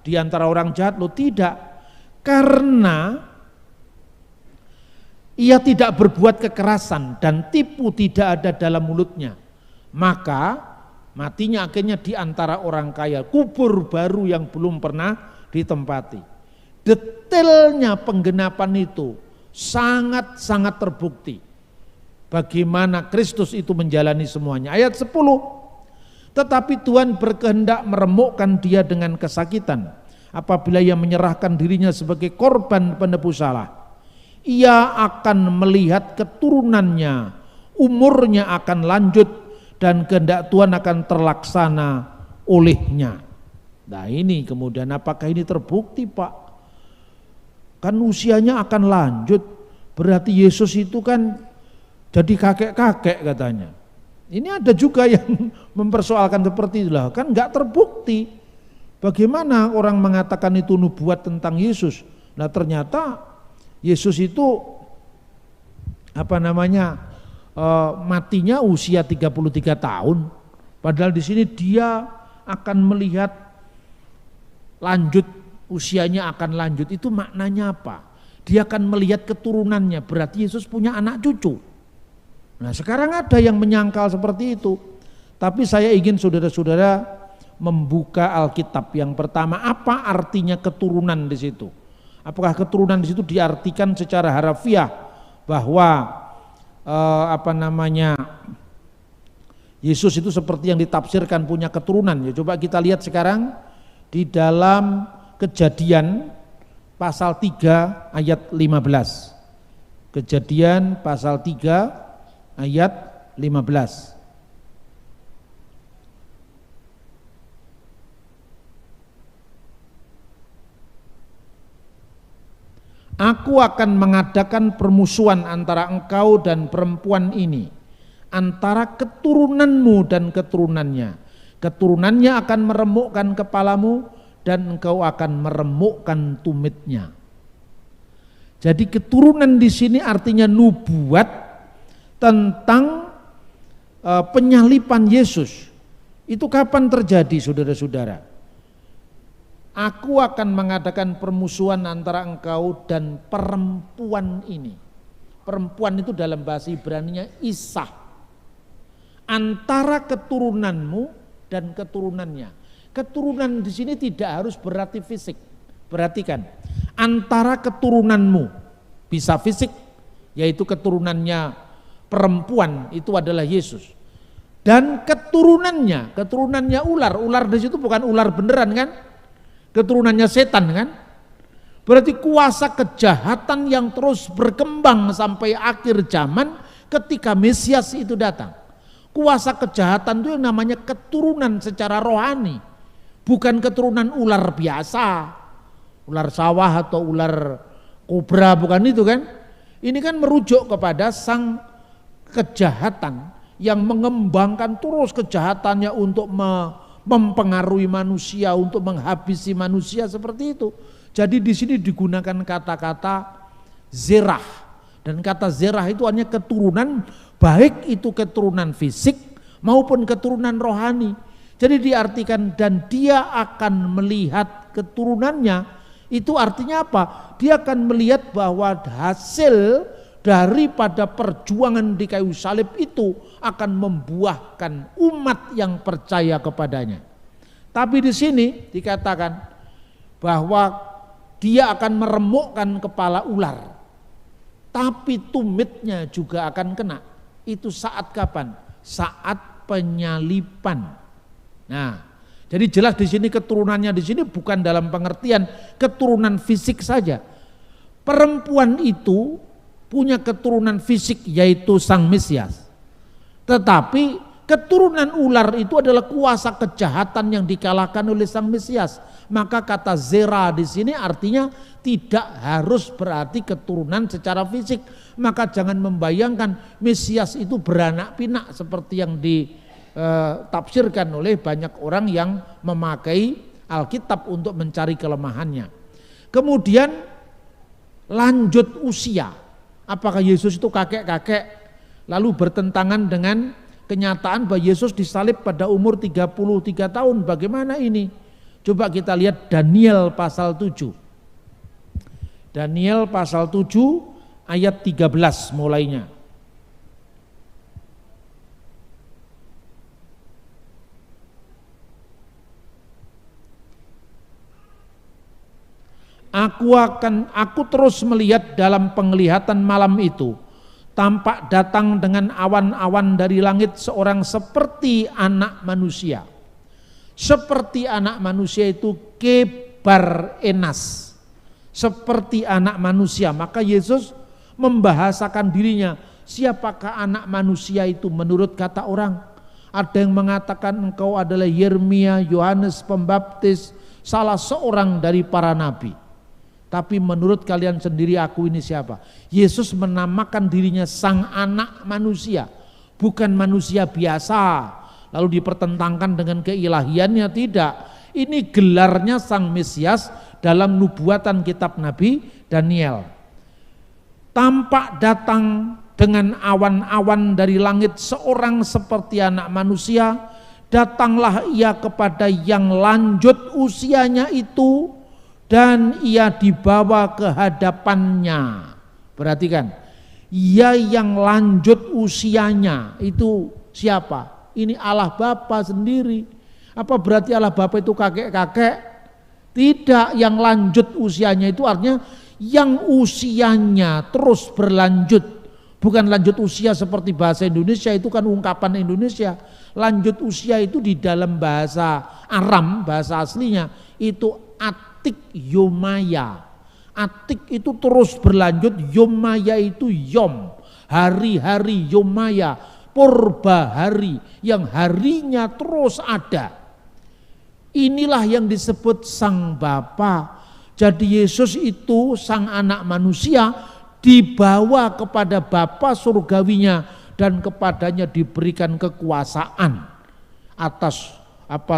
di antara orang jahat. Loh tidak, karena ia tidak berbuat kekerasan dan tipu tidak ada dalam mulutnya, maka matinya akhirnya di antara orang kaya, kubur baru yang belum pernah ditempati. Detailnya penggenapan itu sangat-sangat terbukti bagaimana Kristus itu menjalani semuanya. Ayat 10, tetapi Tuhan berkehendak meremukkan dia dengan kesakitan apabila ia menyerahkan dirinya sebagai korban penebus salah. Ia akan melihat keturunannya, umurnya akan lanjut dan kehendak Tuhan akan terlaksana olehnya. Nah ini kemudian apakah ini terbukti Pak? Kan usianya akan lanjut, berarti Yesus itu kan jadi kakek-kakek katanya. Ini ada juga yang mempersoalkan seperti itulah, kan enggak terbukti. Bagaimana orang mengatakan itu nubuat tentang Yesus? Nah ternyata Yesus itu matinya usia 33 tahun. Padahal di sini dia akan melihat lanjut, usianya akan lanjut. Itu maknanya apa? Dia akan melihat keturunannya, berarti Yesus punya anak cucu. Nah sekarang ada yang menyangkal seperti itu. Tapi saya ingin saudara-saudara membuka Alkitab. Yang pertama, apa artinya keturunan di situ? Apakah keturunan di situ diartikan secara harafiah bahwa Yesus itu seperti yang ditafsirkan punya keturunan? Ya, coba kita lihat sekarang di dalam Kejadian pasal 3 ayat 15. Kejadian pasal 3 ayat 15. Aku akan mengadakan permusuhan antara engkau dan perempuan ini, antara keturunanmu dan keturunannya. Keturunannya akan meremukkan kepalamu dan engkau akan meremukkan tumitnya. Jadi keturunan di sini artinya nubuat tentang penyalipan Yesus. Itu kapan terjadi saudara-saudara? Aku akan mengadakan permusuhan antara engkau dan perempuan ini. Perempuan itu dalam bahasa Ibrani-nya Isah. Antara keturunanmu dan keturunannya. Keturunan di sini tidak harus berarti fisik. Perhatikan, antara keturunanmu bisa fisik, yaitu keturunannya perempuan itu adalah Yesus. Dan keturunannya ular. Ular di situ bukan ular beneran kan? Keturunannya setan kan? Berarti kuasa kejahatan yang terus berkembang sampai akhir zaman, ketika Mesias itu datang. Kuasa kejahatan itu yang namanya keturunan secara rohani, bukan keturunan ular biasa, ular sawah atau ular kobra, bukan itu kan. Ini kan merujuk kepada sang kejahatan yang mengembangkan terus kejahatannya untuk mempengaruhi manusia, untuk menghabisi manusia seperti itu. Jadi di sini digunakan kata-kata zerah, dan kata zerah itu hanya keturunan, baik itu keturunan fisik maupun keturunan rohani. Jadi diartikan dan dia akan melihat keturunannya, itu artinya apa? Dia akan melihat bahwa hasil daripada perjuangan di kayu salib itu akan membuahkan umat yang percaya kepadanya. Tapi di sini dikatakan bahwa dia akan meremukkan kepala ular, tapi tumitnya juga akan kena. Itu saat kapan? Saat penyalipan. Nah, jadi jelas di sini keturunannya di sini bukan dalam pengertian keturunan fisik saja. Perempuan itu punya keturunan fisik yaitu sang Mesias. Tetapi keturunan ular itu adalah kuasa kejahatan yang dikalahkan oleh sang Mesias. Maka kata zera di sini artinya tidak harus berarti keturunan secara fisik. Maka jangan membayangkan Mesias itu beranak pinak seperti yang ditafsirkan oleh banyak orang yang memakai Alkitab untuk mencari kelemahannya. Kemudian lanjut usia. Apakah Yesus itu kakek-kakek lalu bertentangan dengan kenyataan bahwa Yesus disalib pada umur 33 tahun? Bagaimana ini? Coba kita lihat Daniel pasal 7. Daniel pasal 7 ayat 13 mulainya. Aku terus melihat dalam penglihatan malam itu, tampak datang dengan awan-awan dari langit seorang seperti anak manusia. Seperti anak manusia itu kebar enas, seperti anak manusia. Maka Yesus membahasakan dirinya, siapakah anak manusia itu menurut kata orang? Ada yang mengatakan engkau adalah Yeremia, Yohanes Pembaptis, salah seorang dari para nabi. Tapi menurut kalian sendiri aku ini siapa? Yesus menamakan dirinya sang anak manusia, bukan manusia biasa lalu dipertentangkan dengan keilahiannya, tidak. Ini gelarnya sang Mesias dalam nubuatan kitab Nabi Daniel. Tampak datang dengan awan-awan dari langit seorang seperti anak manusia, datanglah ia kepada yang lanjut usianya itu, dan ia dibawa ke hadapannya. Perhatikan, ia yang lanjut usianya itu siapa? Ini Allah Bapa sendiri. Apa berarti Allah Bapa itu kakek-kakek? Tidak, yang lanjut usianya itu artinya yang usianya terus berlanjut. Bukan lanjut usia seperti bahasa Indonesia, itu kan ungkapan Indonesia. Lanjut usia itu di dalam bahasa Aram, bahasa aslinya itu atik yomaya. Atik itu terus berlanjut, yomaya itu yom, hari-hari yomaya, purba hari yang harinya terus ada. Inilah yang disebut sang Bapa. Jadi Yesus itu sang anak manusia dibawa kepada Bapa surgawinya dan kepadanya diberikan kekuasaan atas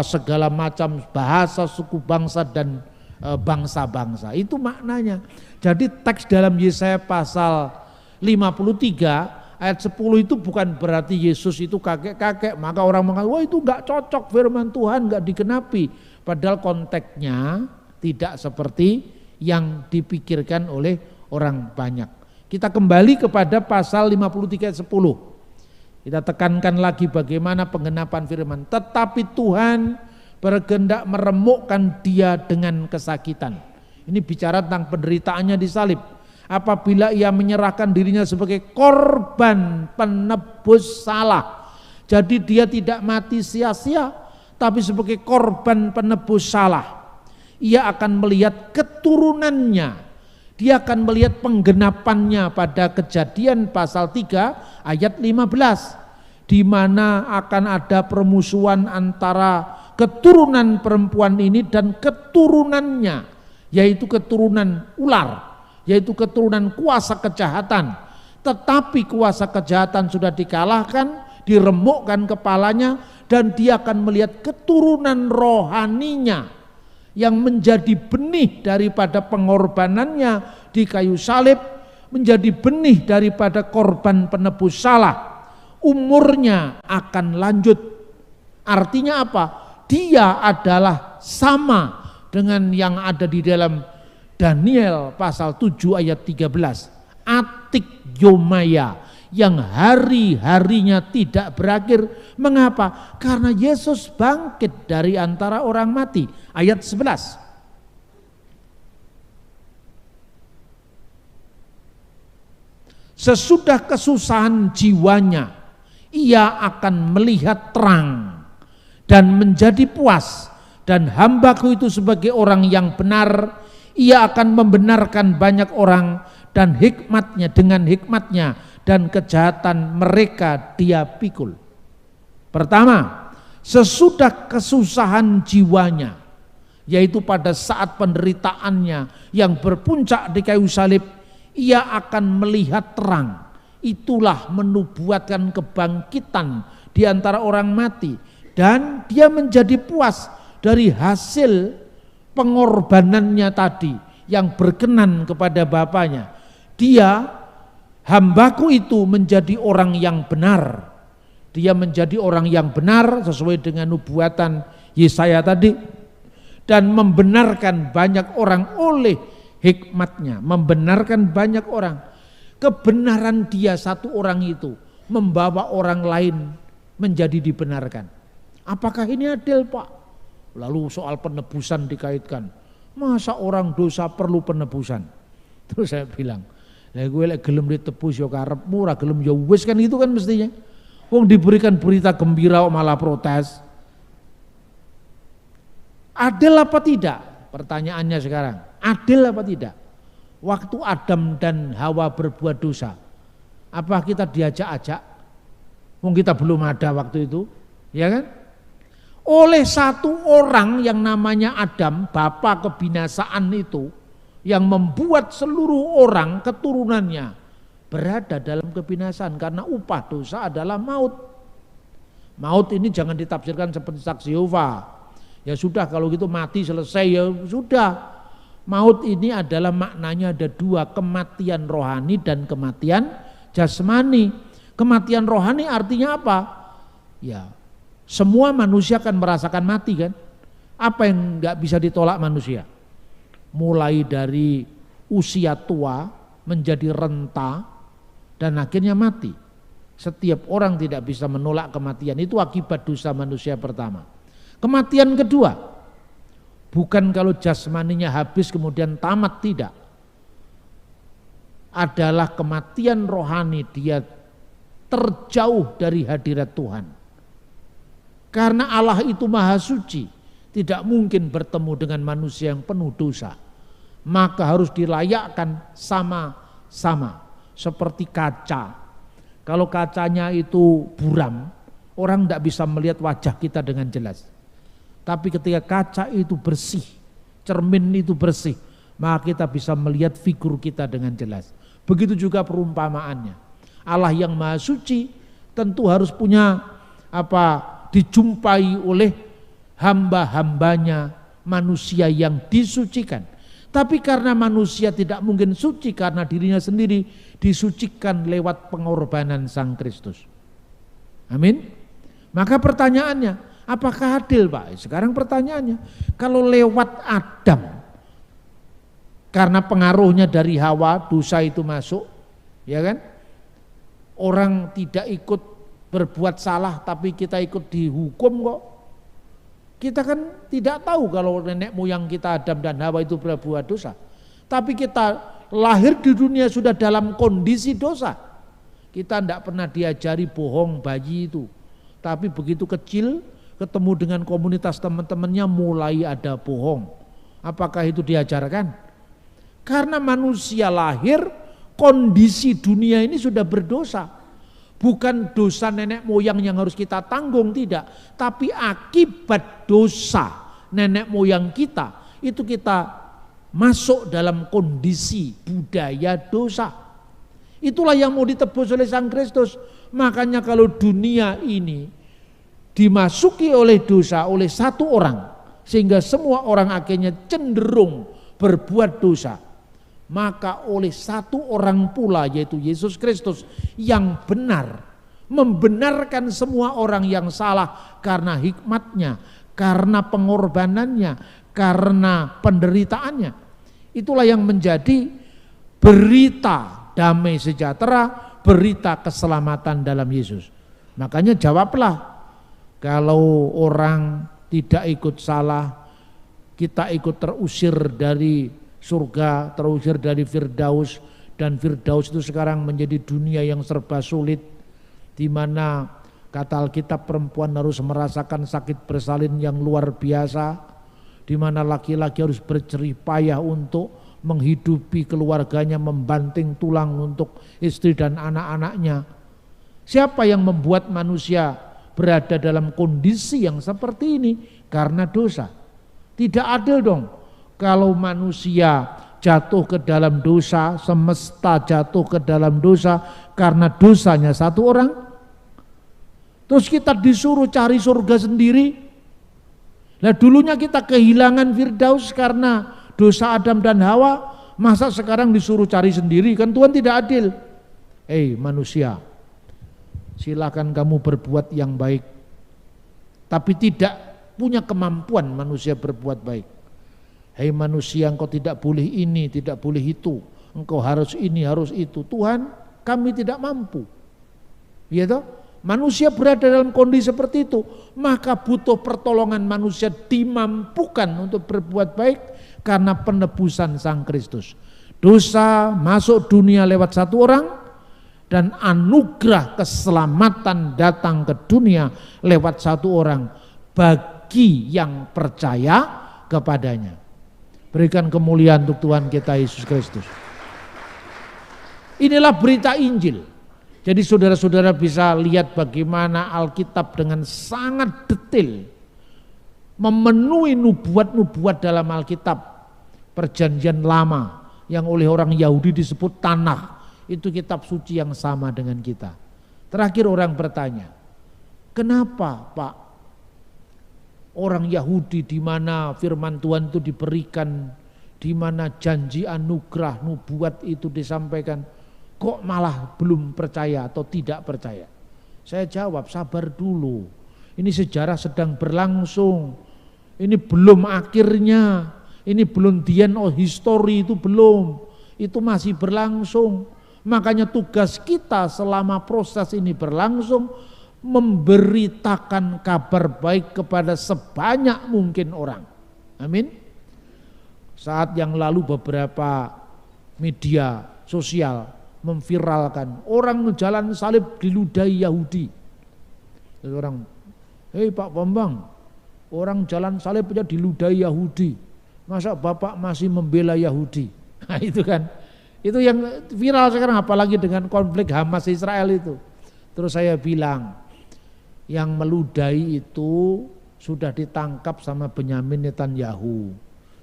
segala macam bahasa, suku, bangsa dan bangsa-bangsa. Itu maknanya. Jadi teks dalam Yesaya pasal 53 ayat 10 itu bukan berarti Yesus itu kakek-kakek. Maka orang mengatakan, wah itu gak cocok, firman Tuhan gak digenapi. Padahal konteksnya tidak seperti yang dipikirkan oleh orang banyak. Kita kembali kepada pasal 53 ayat 10. Kita tekankan lagi bagaimana penggenapan firman. Tetapi Tuhan berkehendak meremukkan dia dengan kesakitan. Ini bicara tentang penderitaannya di salib. Apabila ia menyerahkan dirinya sebagai korban penebus salah. Jadi dia tidak mati sia-sia, tapi sebagai korban penebus salah. Ia akan melihat keturunannya Dia akan melihat penggenapannya pada Kejadian pasal 3 ayat 15, di mana akan ada permusuhan antara keturunan perempuan ini dan keturunannya, yaitu keturunan ular, yaitu keturunan kuasa kejahatan. Tetapi kuasa kejahatan sudah dikalahkan, diremukkan kepalanya, dan dia akan melihat keturunan rohaninya yang menjadi benih daripada pengorbanannya di kayu salib, menjadi benih daripada korban penebus salah. Umurnya akan lanjut. Artinya apa? Dia adalah sama dengan yang ada di dalam Daniel pasal 7 ayat 13. Atik Yomaya, yang hari-harinya tidak berakhir. Mengapa? Karena Yesus bangkit dari antara orang mati. Ayat 11. Sesudah kesusahan jiwanya, ia akan melihat terang dan menjadi puas. Dan hambaku itu sebagai orang yang benar, ia akan membenarkan banyak orang, dan hikmatnya, dengan hikmatnya dan kejahatan mereka dia pikul. Pertama, sesudah kesusahan jiwanya, yaitu pada saat penderitaannya yang berpuncak di kayu salib, ia akan melihat terang. Itulah menubuatkan kebangkitan di antara orang mati, dan dia menjadi puas dari hasil pengorbanannya tadi yang berkenan kepada Bapaknya. Dia, hambaku itu, menjadi orang yang benar. Dia menjadi orang yang benar sesuai dengan nubuatan Yesaya tadi, dan membenarkan banyak orang oleh hikmatnya, membenarkan banyak orang. Kebenaran dia satu orang itu membawa orang lain menjadi dibenarkan. Apakah ini adil, Pak? Lalu soal penebusan dikaitkan. Masa orang dosa perlu penebusan? Terus saya bilang, lah gue lek gelem ditebus ya karepmu, ora gelem ya wis, kan gitu kan mestinya. Wong diberikan berita gembira malah protes. Adil apa tidak? Pertanyaannya sekarang, adil apa tidak? Waktu Adam dan Hawa berbuat dosa, apa kita diajak-ajak? Wong kita belum ada waktu itu, ya kan? Oleh satu orang yang namanya Adam, bapa kebinasaan itu, yang membuat seluruh orang keturunannya berada dalam kebinasaan, karena upah dosa adalah maut. Maut ini jangan ditafsirkan seperti saksi Yehova. Ya sudah, kalau gitu mati selesai, ya sudah. Maut ini adalah maknanya ada dua, kematian rohani dan kematian jasmani. Kematian rohani artinya apa? Ya, semua manusia akan merasakan mati kan? Apa yang nggak bisa ditolak manusia? Mulai dari usia tua menjadi renta dan akhirnya mati. Setiap orang tidak bisa menolak kematian, itu akibat dosa manusia pertama. Kematian kedua, bukan kalau jasmaninya habis kemudian tamat, tidak. Adalah kematian rohani, dia terjauh dari hadirat Tuhan. Karena Allah itu maha suci, tidak mungkin bertemu dengan manusia yang penuh dosa. Maka harus dilayakkan sama-sama, seperti kaca. Kalau kacanya itu buram, orang tidak bisa melihat wajah kita dengan jelas. Tapi ketika kaca itu bersih, cermin itu bersih, maka kita bisa melihat figur kita dengan jelas. Begitu juga perumpamaannya. Allah yang maha suci tentu harus punya dijumpai oleh hamba-hambanya, manusia yang disucikan. Tapi karena manusia tidak mungkin suci karena dirinya sendiri, disucikan lewat pengorbanan Sang Kristus. Amin. Maka pertanyaannya, apakah adil, Pak? Sekarang pertanyaannya, kalau lewat Adam, karena pengaruhnya dari Hawa, dosa itu masuk, ya kan? Orang tidak ikut berbuat salah, tapi kita ikut dihukum kok. Kita kan tidak tahu kalau nenek moyang kita Adam dan Hawa itu berbuat dosa. Tapi kita lahir di dunia sudah dalam kondisi dosa. Kita tidak pernah diajari bohong bayi itu. Tapi begitu kecil ketemu dengan komunitas teman-temannya mulai ada bohong. Apakah itu diajarkan? Karena manusia lahir, kondisi dunia ini sudah berdosa. Bukan dosa nenek moyang yang harus kita tanggung, tidak. Tapi akibat dosa nenek moyang kita, itu kita masuk dalam kondisi budaya dosa. Itulah yang mau ditebus oleh Sang Kristus. Makanya kalau dunia ini dimasuki oleh dosa oleh satu orang, sehingga semua orang akhirnya cenderung berbuat dosa, maka oleh satu orang pula, yaitu Yesus Kristus yang benar, membenarkan semua orang yang salah karena hikmatnya, karena pengorbanannya, karena penderitaannya. Itulah yang menjadi berita damai sejahtera, berita keselamatan dalam Yesus. Makanya jawablah, kalau orang tidak ikut salah, kita ikut terusir dari surga, terusir dari Firdaus, dan Firdaus itu sekarang menjadi dunia yang serba sulit, di mana kata Alkitab perempuan harus merasakan sakit bersalin yang luar biasa, di mana laki-laki harus berjerih payah untuk menghidupi keluarganya, membanting tulang untuk istri dan anak-anaknya. Siapa yang membuat manusia berada dalam kondisi yang seperti ini? Karena dosa. Tidak adil dong kalau manusia jatuh ke dalam dosa, semesta jatuh ke dalam dosa karena dosanya satu orang. Terus kita disuruh cari surga sendiri. Nah dulunya kita kehilangan Firdaus karena dosa Adam dan Hawa, masa sekarang disuruh cari sendiri? Kan Tuhan tidak adil. Manusia, silakan kamu berbuat yang baik, tapi tidak punya kemampuan manusia berbuat baik. Hei manusia, engkau tidak boleh ini, tidak boleh itu, engkau harus ini, harus itu. Tuhan, kami tidak mampu. Ya toh? Manusia berada dalam kondisi seperti itu, maka butuh pertolongan manusia dimampukan untuk berbuat baik karena penebusan Sang Kristus. Dosa masuk dunia lewat satu orang, dan anugerah keselamatan datang ke dunia lewat satu orang bagi yang percaya kepadanya. Berikan kemuliaan untuk Tuhan kita Yesus Kristus. Inilah berita Injil. Jadi saudara-saudara bisa lihat bagaimana Alkitab dengan sangat detail memenuhi nubuat-nubuat dalam Alkitab. Perjanjian lama yang oleh orang Yahudi disebut Tanakh, itu kitab suci yang sama dengan kita. Terakhir orang bertanya, kenapa Pak orang Yahudi di mana firman Tuhan itu diberikan, di mana janji anugerah nubuat itu disampaikan, kok malah belum percaya atau tidak percaya? Saya jawab, sabar dulu. Ini sejarah sedang berlangsung. Ini belum akhirnya. Ini belum the end of history, itu belum. Itu masih berlangsung. Makanya tugas kita selama proses ini berlangsung memberitakan kabar baik kepada sebanyak mungkin orang. Amin. Saat yang lalu beberapa media sosial memviralkan orang jalan salib diludahi Yahudi. Lalu orang, Pak Bambang, orang jalan salib aja diludahi Yahudi, masa Bapak masih membela Yahudi? Nah itu kan, itu yang viral sekarang, apalagi dengan konflik Hamas Israel itu. Terus saya bilang, yang meludahi itu sudah ditangkap sama Benyamin Netanyahu,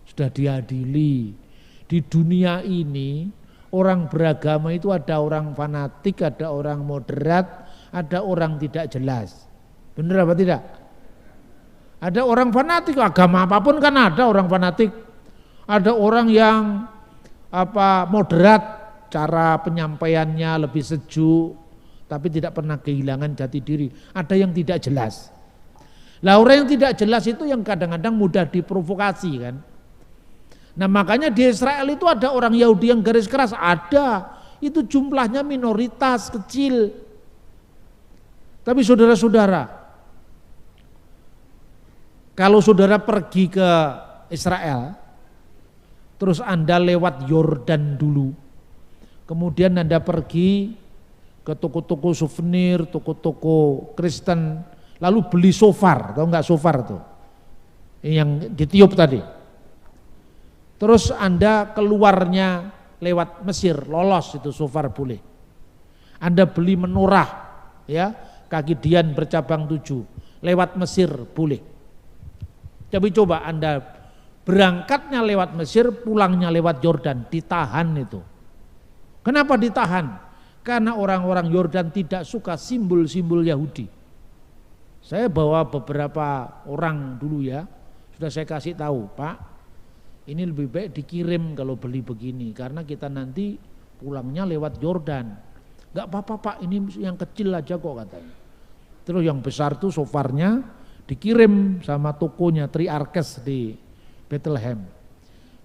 sudah diadili. Di dunia ini orang beragama itu ada orang fanatik, ada orang moderat, ada orang tidak jelas. Benar apa tidak? Ada orang fanatik, agama apapun kan ada orang fanatik. Ada orang yang moderat, cara penyampaiannya lebih sejuk, tapi tidak pernah kehilangan jati diri. Ada yang tidak jelas. Lah orang yang tidak jelas itu yang kadang-kadang mudah diprovokasi kan. Nah makanya di Israel itu ada orang Yahudi yang garis keras, ada. Itu jumlahnya minoritas kecil. Tapi saudara-saudara, kalau saudara pergi ke Israel, terus Anda lewat Yordan dulu, kemudian Anda pergi ke toko-toko souvenir, toko-toko Kristen, lalu beli shofar, tahu nggak shofar tuh? Yang ditiup tadi. Terus Anda keluarnya lewat Mesir, lolos itu so far boleh. Anda beli menorah, ya, kaki Dian bercabang 7, lewat Mesir boleh. Tapi coba Anda berangkatnya lewat Mesir, pulangnya lewat Yordan, ditahan itu. Kenapa ditahan? Karena orang-orang Yordan tidak suka simbol-simbol Yahudi. Saya bawa beberapa orang dulu ya, sudah saya kasih tahu, Pak, ini lebih baik dikirim kalau beli begini, karena kita nanti pulangnya lewat Yordan. Gak apa-apa Pak, ini yang kecil aja kok katanya. Terus yang besar tuh sofarnya dikirim sama tokonya Triarkes di Bethlehem.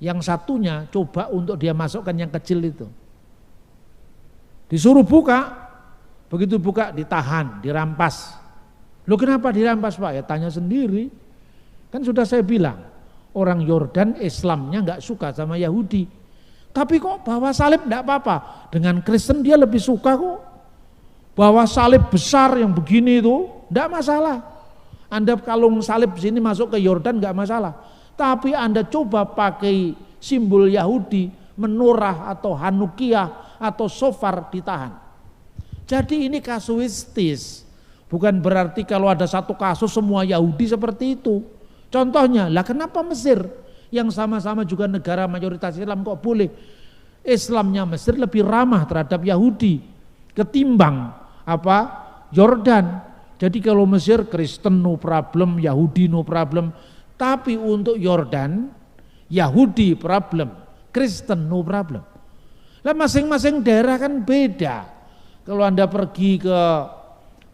Yang satunya coba untuk dia masukkan yang kecil itu. Disuruh buka, begitu buka ditahan, dirampas. Loh kenapa dirampas Pak? Ya tanya sendiri. Kan sudah saya bilang, orang Yordan Islamnya gak suka sama Yahudi. Tapi kok bawa salib enggak apa-apa. Dengan Kristen dia lebih suka kok. Bawa salib besar yang begini itu enggak masalah. Anda kalung salib sini masuk ke Yordan enggak masalah. Tapi Anda coba pakai simbol Yahudi, menorah atau Hanukiah atau shofar, ditahan. Jadi ini kasuistis. Bukan berarti kalau ada satu kasus semua Yahudi seperti itu. Contohnya, lah kenapa Mesir yang sama-sama juga negara mayoritas Islam kok boleh? Islamnya Mesir lebih ramah terhadap Yahudi ketimbang Yordan. Jadi kalau Mesir Kristen no problem, Yahudi no problem. Tapi untuk Yordan, Yahudi problem, Kristen no problem. Lah masing-masing daerah kan beda. Kalau Anda pergi ke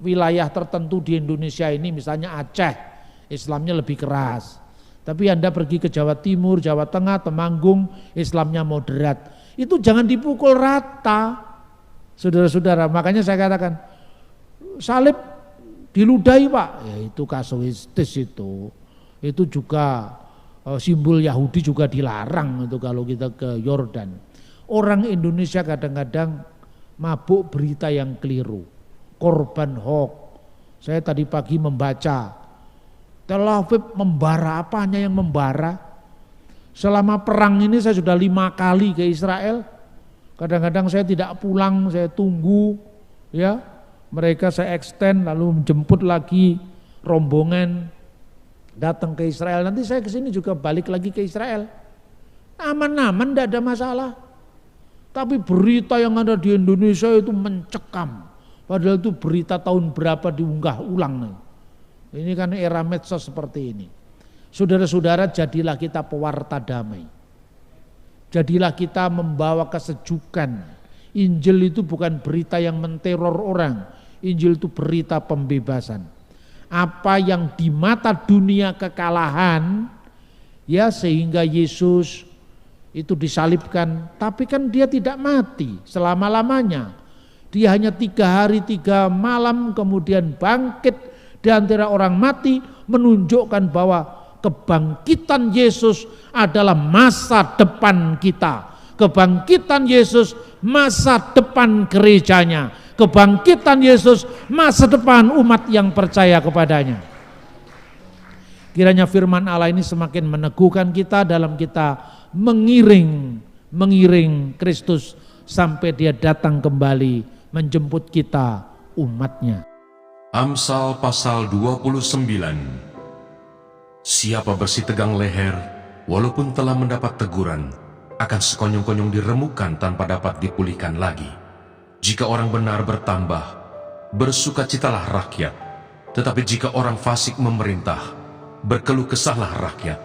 wilayah tertentu di Indonesia ini, misalnya Aceh, Islamnya lebih keras. Tapi Anda pergi ke Jawa Timur, Jawa Tengah, Temanggung, Islamnya moderat. Itu jangan dipukul rata, saudara-saudara. Makanya saya katakan, salib diludahi Pak, ya itu kasuistis itu. Itu juga simbol Yahudi juga dilarang itu kalau kita ke Yordan. Orang Indonesia kadang-kadang mabuk berita yang keliru, korban hoax. Saya tadi pagi membaca, Tel Aviv membara, apanya yang membara? Selama perang ini saya sudah 5 kali ke Israel. Kadang-kadang saya tidak pulang, saya tunggu, ya. Mereka saya extend lalu menjemput lagi rombongan datang ke Israel. Nanti saya ke sini juga balik lagi ke Israel. Aman-aman, tidak ada masalah. Tapi berita yang ada di Indonesia itu mencekam. Padahal itu berita tahun berapa diunggah ulang. Ini kan era medsos seperti ini. Saudara-saudara, jadilah kita pewarta damai. Jadilah kita membawa kesejukan. Injil itu bukan berita yang menteror orang. Injil itu berita pembebasan. Apa yang di mata dunia kekalahan, ya sehingga Yesus itu disalibkan, tapi kan dia tidak mati selama-lamanya. Dia hanya 3 hari 3 malam kemudian bangkit di antara orang mati, menunjukkan bahwa kebangkitan Yesus adalah masa depan kita. Kebangkitan Yesus masa depan gerejanya. Kebangkitan Yesus masa depan umat yang percaya kepadanya. Kiranya firman Allah ini semakin meneguhkan kita dalam kita mengiring Kristus sampai dia datang kembali menjemput kita umatnya. Amsal pasal 29. Siapa bersih tegang leher, walaupun telah mendapat teguran, akan sekonyong-konyong diremukkan tanpa dapat dipulihkan lagi. Jika orang benar bertambah, bersukacitalah rakyat. Tetapi jika orang fasik memerintah, berkeluh kesahlah rakyat.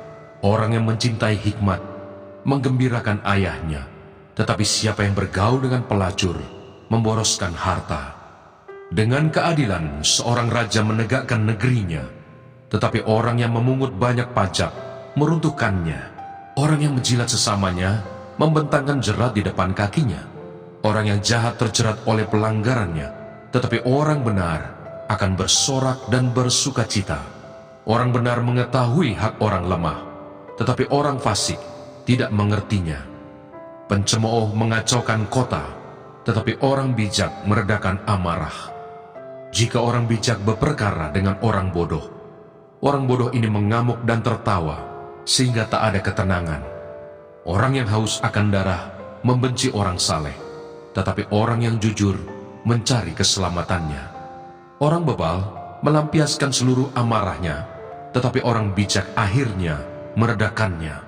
Orang yang mencintai hikmat, menggembirakan ayahnya. Tetapi siapa yang bergaul dengan pelacur, memboroskan harta. Dengan keadilan, seorang raja menegakkan negerinya. Tetapi orang yang memungut banyak pajak, meruntuhkannya. Orang yang menjilat sesamanya, membentangkan jerat di depan kakinya. Orang yang jahat terjerat oleh pelanggarannya, tetapi orang benar akan bersorak dan bersukacita. Orang benar mengetahui hak orang lemah, tetapi orang fasik tidak mengertinya. Pencemooh mengacaukan kota, tetapi orang bijak meredakan amarah. Jika orang bijak berperkara dengan orang bodoh ini mengamuk dan tertawa, sehingga tak ada ketenangan. Orang yang haus akan darah membenci orang saleh, tetapi orang yang jujur mencari keselamatannya. Orang bebal melampiaskan seluruh amarahnya, tetapi orang bijak akhirnya meredakannya.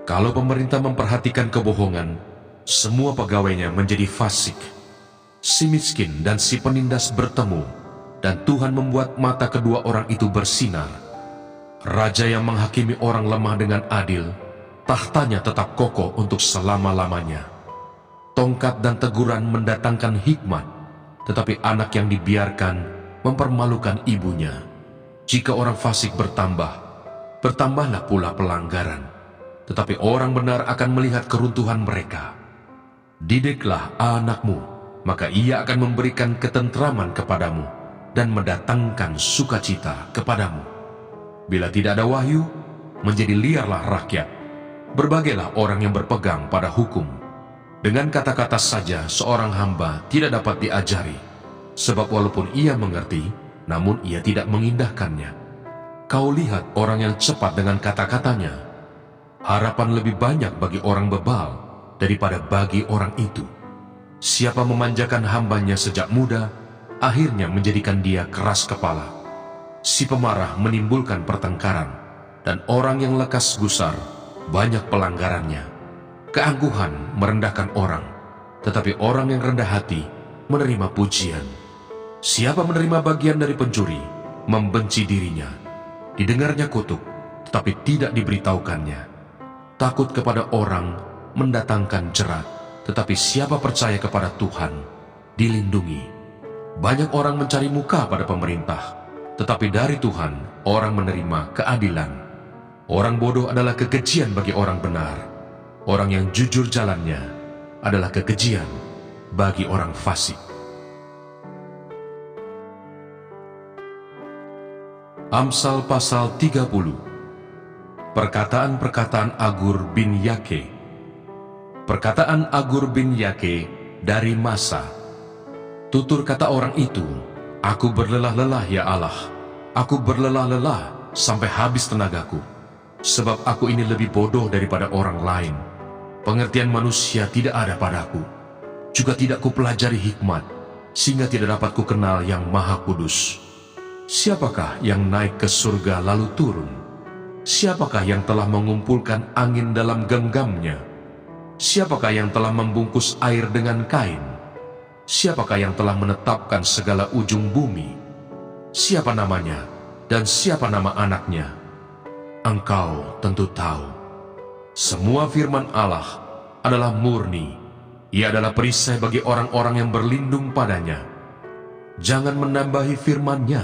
Kalau pemerintah memperhatikan kebohongan, semua pegawainya menjadi fasik. Si miskin dan si penindas bertemu, dan Tuhan membuat mata kedua orang itu bersinar. Raja yang menghakimi orang lemah dengan adil, tahtanya tetap kokoh untuk selama-lamanya. Tongkat dan teguran mendatangkan hikmat, tetapi anak yang dibiarkan mempermalukan ibunya. Jika orang fasik bertambah, bertambahlah pula pelanggaran, tetapi orang benar akan melihat keruntuhan mereka. Didiklah anakmu, maka ia akan memberikan ketentraman kepadamu dan mendatangkan sukacita kepadamu. Bila tidak ada wahyu, menjadi liarlah rakyat. Berbagailah orang yang berpegang pada hukum. Dengan kata-kata saja seorang hamba tidak dapat diajari, sebab walaupun ia mengerti, namun ia tidak mengindahkannya. Kau lihat orang yang cepat dengan kata-katanya. Harapan lebih banyak bagi orang bebal daripada bagi orang itu. Siapa memanjakan hambanya sejak muda, akhirnya menjadikan dia keras kepala. Si pemarah menimbulkan pertengkaran, dan orang yang lekas gusar banyak pelanggarannya. Keangkuhan merendahkan orang, tetapi orang yang rendah hati menerima pujian. Siapa menerima bagian dari pencuri, membenci dirinya. Didengarnya kutuk, tetapi tidak diberitahukannya. Takut kepada orang mendatangkan jerat, tetapi siapa percaya kepada Tuhan, dilindungi. Banyak orang mencari muka pada pemerintah, tetapi dari Tuhan orang menerima keadilan. Orang bodoh adalah kekejian bagi orang benar. Orang yang jujur jalannya adalah kekejian bagi orang fasik. Amsal pasal 30. Perkataan-perkataan Agur bin Yake. Perkataan Agur bin Yake dari Masa. Tutur kata orang itu, aku berlelah-lelah ya Allah, aku berlelah-lelah sampai habis tenagaku, sebab aku ini lebih bodoh daripada orang lain. Pengertian manusia tidak ada padaku, juga tidak kupelajari hikmat, sehingga tidak dapat kukenal yang Maha Kudus. Siapakah yang naik ke surga lalu turun? Siapakah yang telah mengumpulkan angin dalam genggamnya? Siapakah yang telah membungkus air dengan kain? Siapakah yang telah menetapkan segala ujung bumi? Siapa namanya dan siapa nama anaknya? Engkau tentu tahu. Semua firman Allah adalah murni. Ia adalah perisai bagi orang-orang yang berlindung padanya. Jangan menambahi firman-Nya,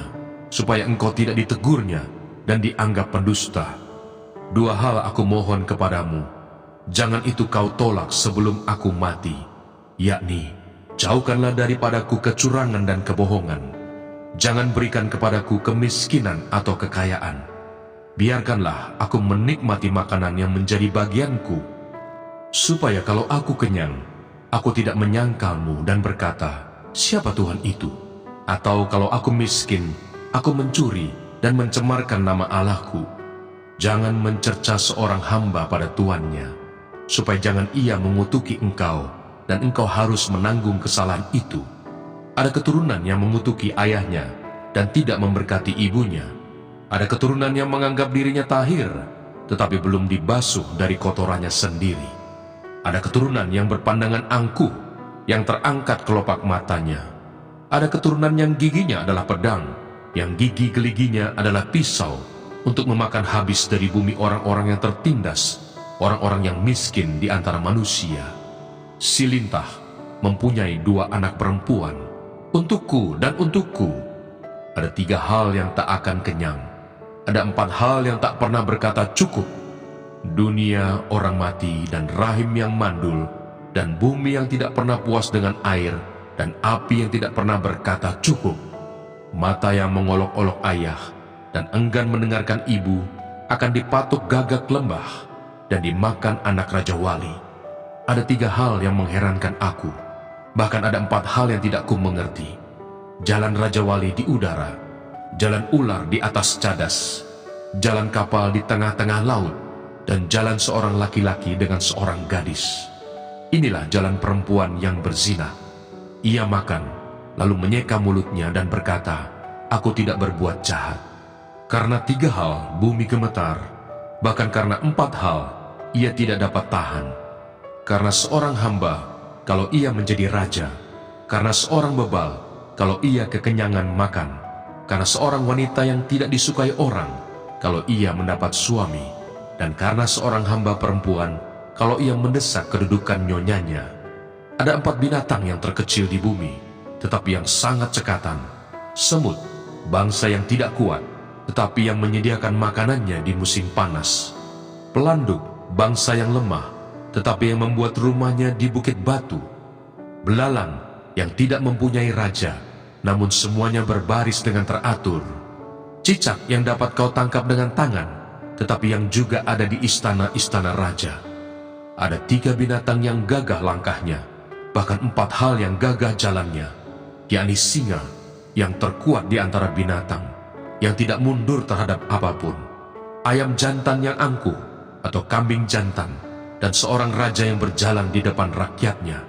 supaya engkau tidak ditegurnya dan dianggap pendusta. Dua hal aku mohon kepadamu, jangan itu kau tolak sebelum aku mati, yakni, jauhkanlah daripadaku kecurangan dan kebohongan. Jangan berikan kepadaku kemiskinan atau kekayaan. Biarkanlah aku menikmati makanan yang menjadi bagianku, supaya kalau aku kenyang, aku tidak menyangkalmu dan berkata, siapa Tuhan itu? Atau kalau aku miskin, aku mencuri dan mencemarkan nama Allahku. Jangan mencerca seorang hamba pada tuannya, supaya jangan ia mengutuki engkau, dan engkau harus menanggung kesalahan itu. Ada keturunan yang mengutuki ayahnya, dan tidak memberkati ibunya. Ada keturunan yang menganggap dirinya tahir, tetapi belum dibasuh dari kotorannya sendiri. Ada keturunan yang berpandangan angkuh, yang terangkat kelopak matanya. Ada keturunan yang giginya adalah pedang, yang gigi geliginya adalah pisau, untuk memakan habis dari bumi orang-orang yang tertindas, orang-orang yang miskin di antara manusia. Si lintah mempunyai 2 anak perempuan, untukku dan untukku. Ada 3 hal yang tak akan kenyang, ada 4 hal yang tak pernah berkata cukup. Dunia orang mati dan rahim yang mandul, dan bumi yang tidak pernah puas dengan air, dan api yang tidak pernah berkata cukup. Mata yang mengolok-olok ayah dan enggan mendengarkan ibu akan dipatuk gagak lembah dan dimakan anak Raja Wali. Ada 3 hal yang mengherankan aku, bahkan ada 4 hal yang tidak ku mengerti. Jalan Raja Wali di udara, jalan ular di atas cadas, jalan kapal di tengah-tengah laut, dan jalan seorang laki-laki dengan seorang gadis. Inilah jalan perempuan yang berzina. Ia makan, lalu menyeka mulutnya dan berkata, "Aku tidak berbuat jahat." Karena 3 hal bumi gemetar, bahkan karena 4 hal ia tidak dapat tahan. Karena seorang hamba, kalau ia menjadi raja. Karena seorang bebal, kalau ia kekenyangan makan. Karena seorang wanita yang tidak disukai orang, kalau ia mendapat suami. Dan karena seorang hamba perempuan, kalau ia mendesak kedudukan nyonyanya. Ada 4 binatang yang terkecil di bumi, tetapi yang sangat cekatan. Semut, bangsa yang tidak kuat, tetapi yang menyediakan makanannya di musim panas. Pelanduk, bangsa yang lemah, tetapi yang membuat rumahnya di bukit batu. Belalang, yang tidak mempunyai raja, namun semuanya berbaris dengan teratur. Cicak yang dapat kau tangkap dengan tangan, tetapi yang juga ada di istana-istana raja. Ada 3 binatang yang gagah langkahnya, bahkan 4 hal yang gagah jalannya, yakni singa yang terkuat di antara binatang, yang tidak mundur terhadap apapun, ayam jantan yang angkuh atau kambing jantan, dan seorang raja yang berjalan di depan rakyatnya.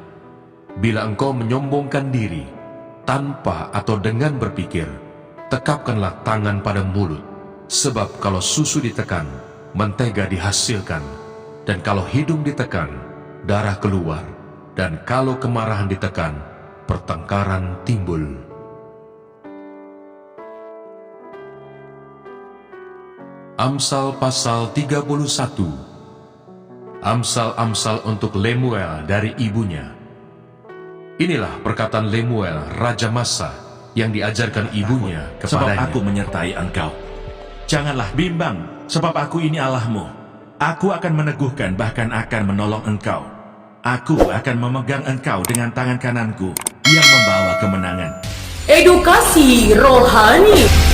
Bila engkau menyombongkan diri, tanpa atau dengan berpikir, tekapkanlah tangan pada mulut, sebab kalau susu ditekan, mentega dihasilkan, dan kalau hidung ditekan, darah keluar, dan kalau kemarahan ditekan, pertengkaran timbul. Amsal pasal 31. Amsal-amsal untuk Lemuel dari ibunya. Inilah perkataan Lemuel, Raja Masa, yang diajarkan ibunya Sebab kepadanya. aku menyertai engkau. Janganlah bimbang, sebab aku ini Allahmu. Aku akan meneguhkan, bahkan akan menolong engkau. Aku akan memegang engkau dengan tangan kananku yang membawa kemenangan. Edukasi rohani.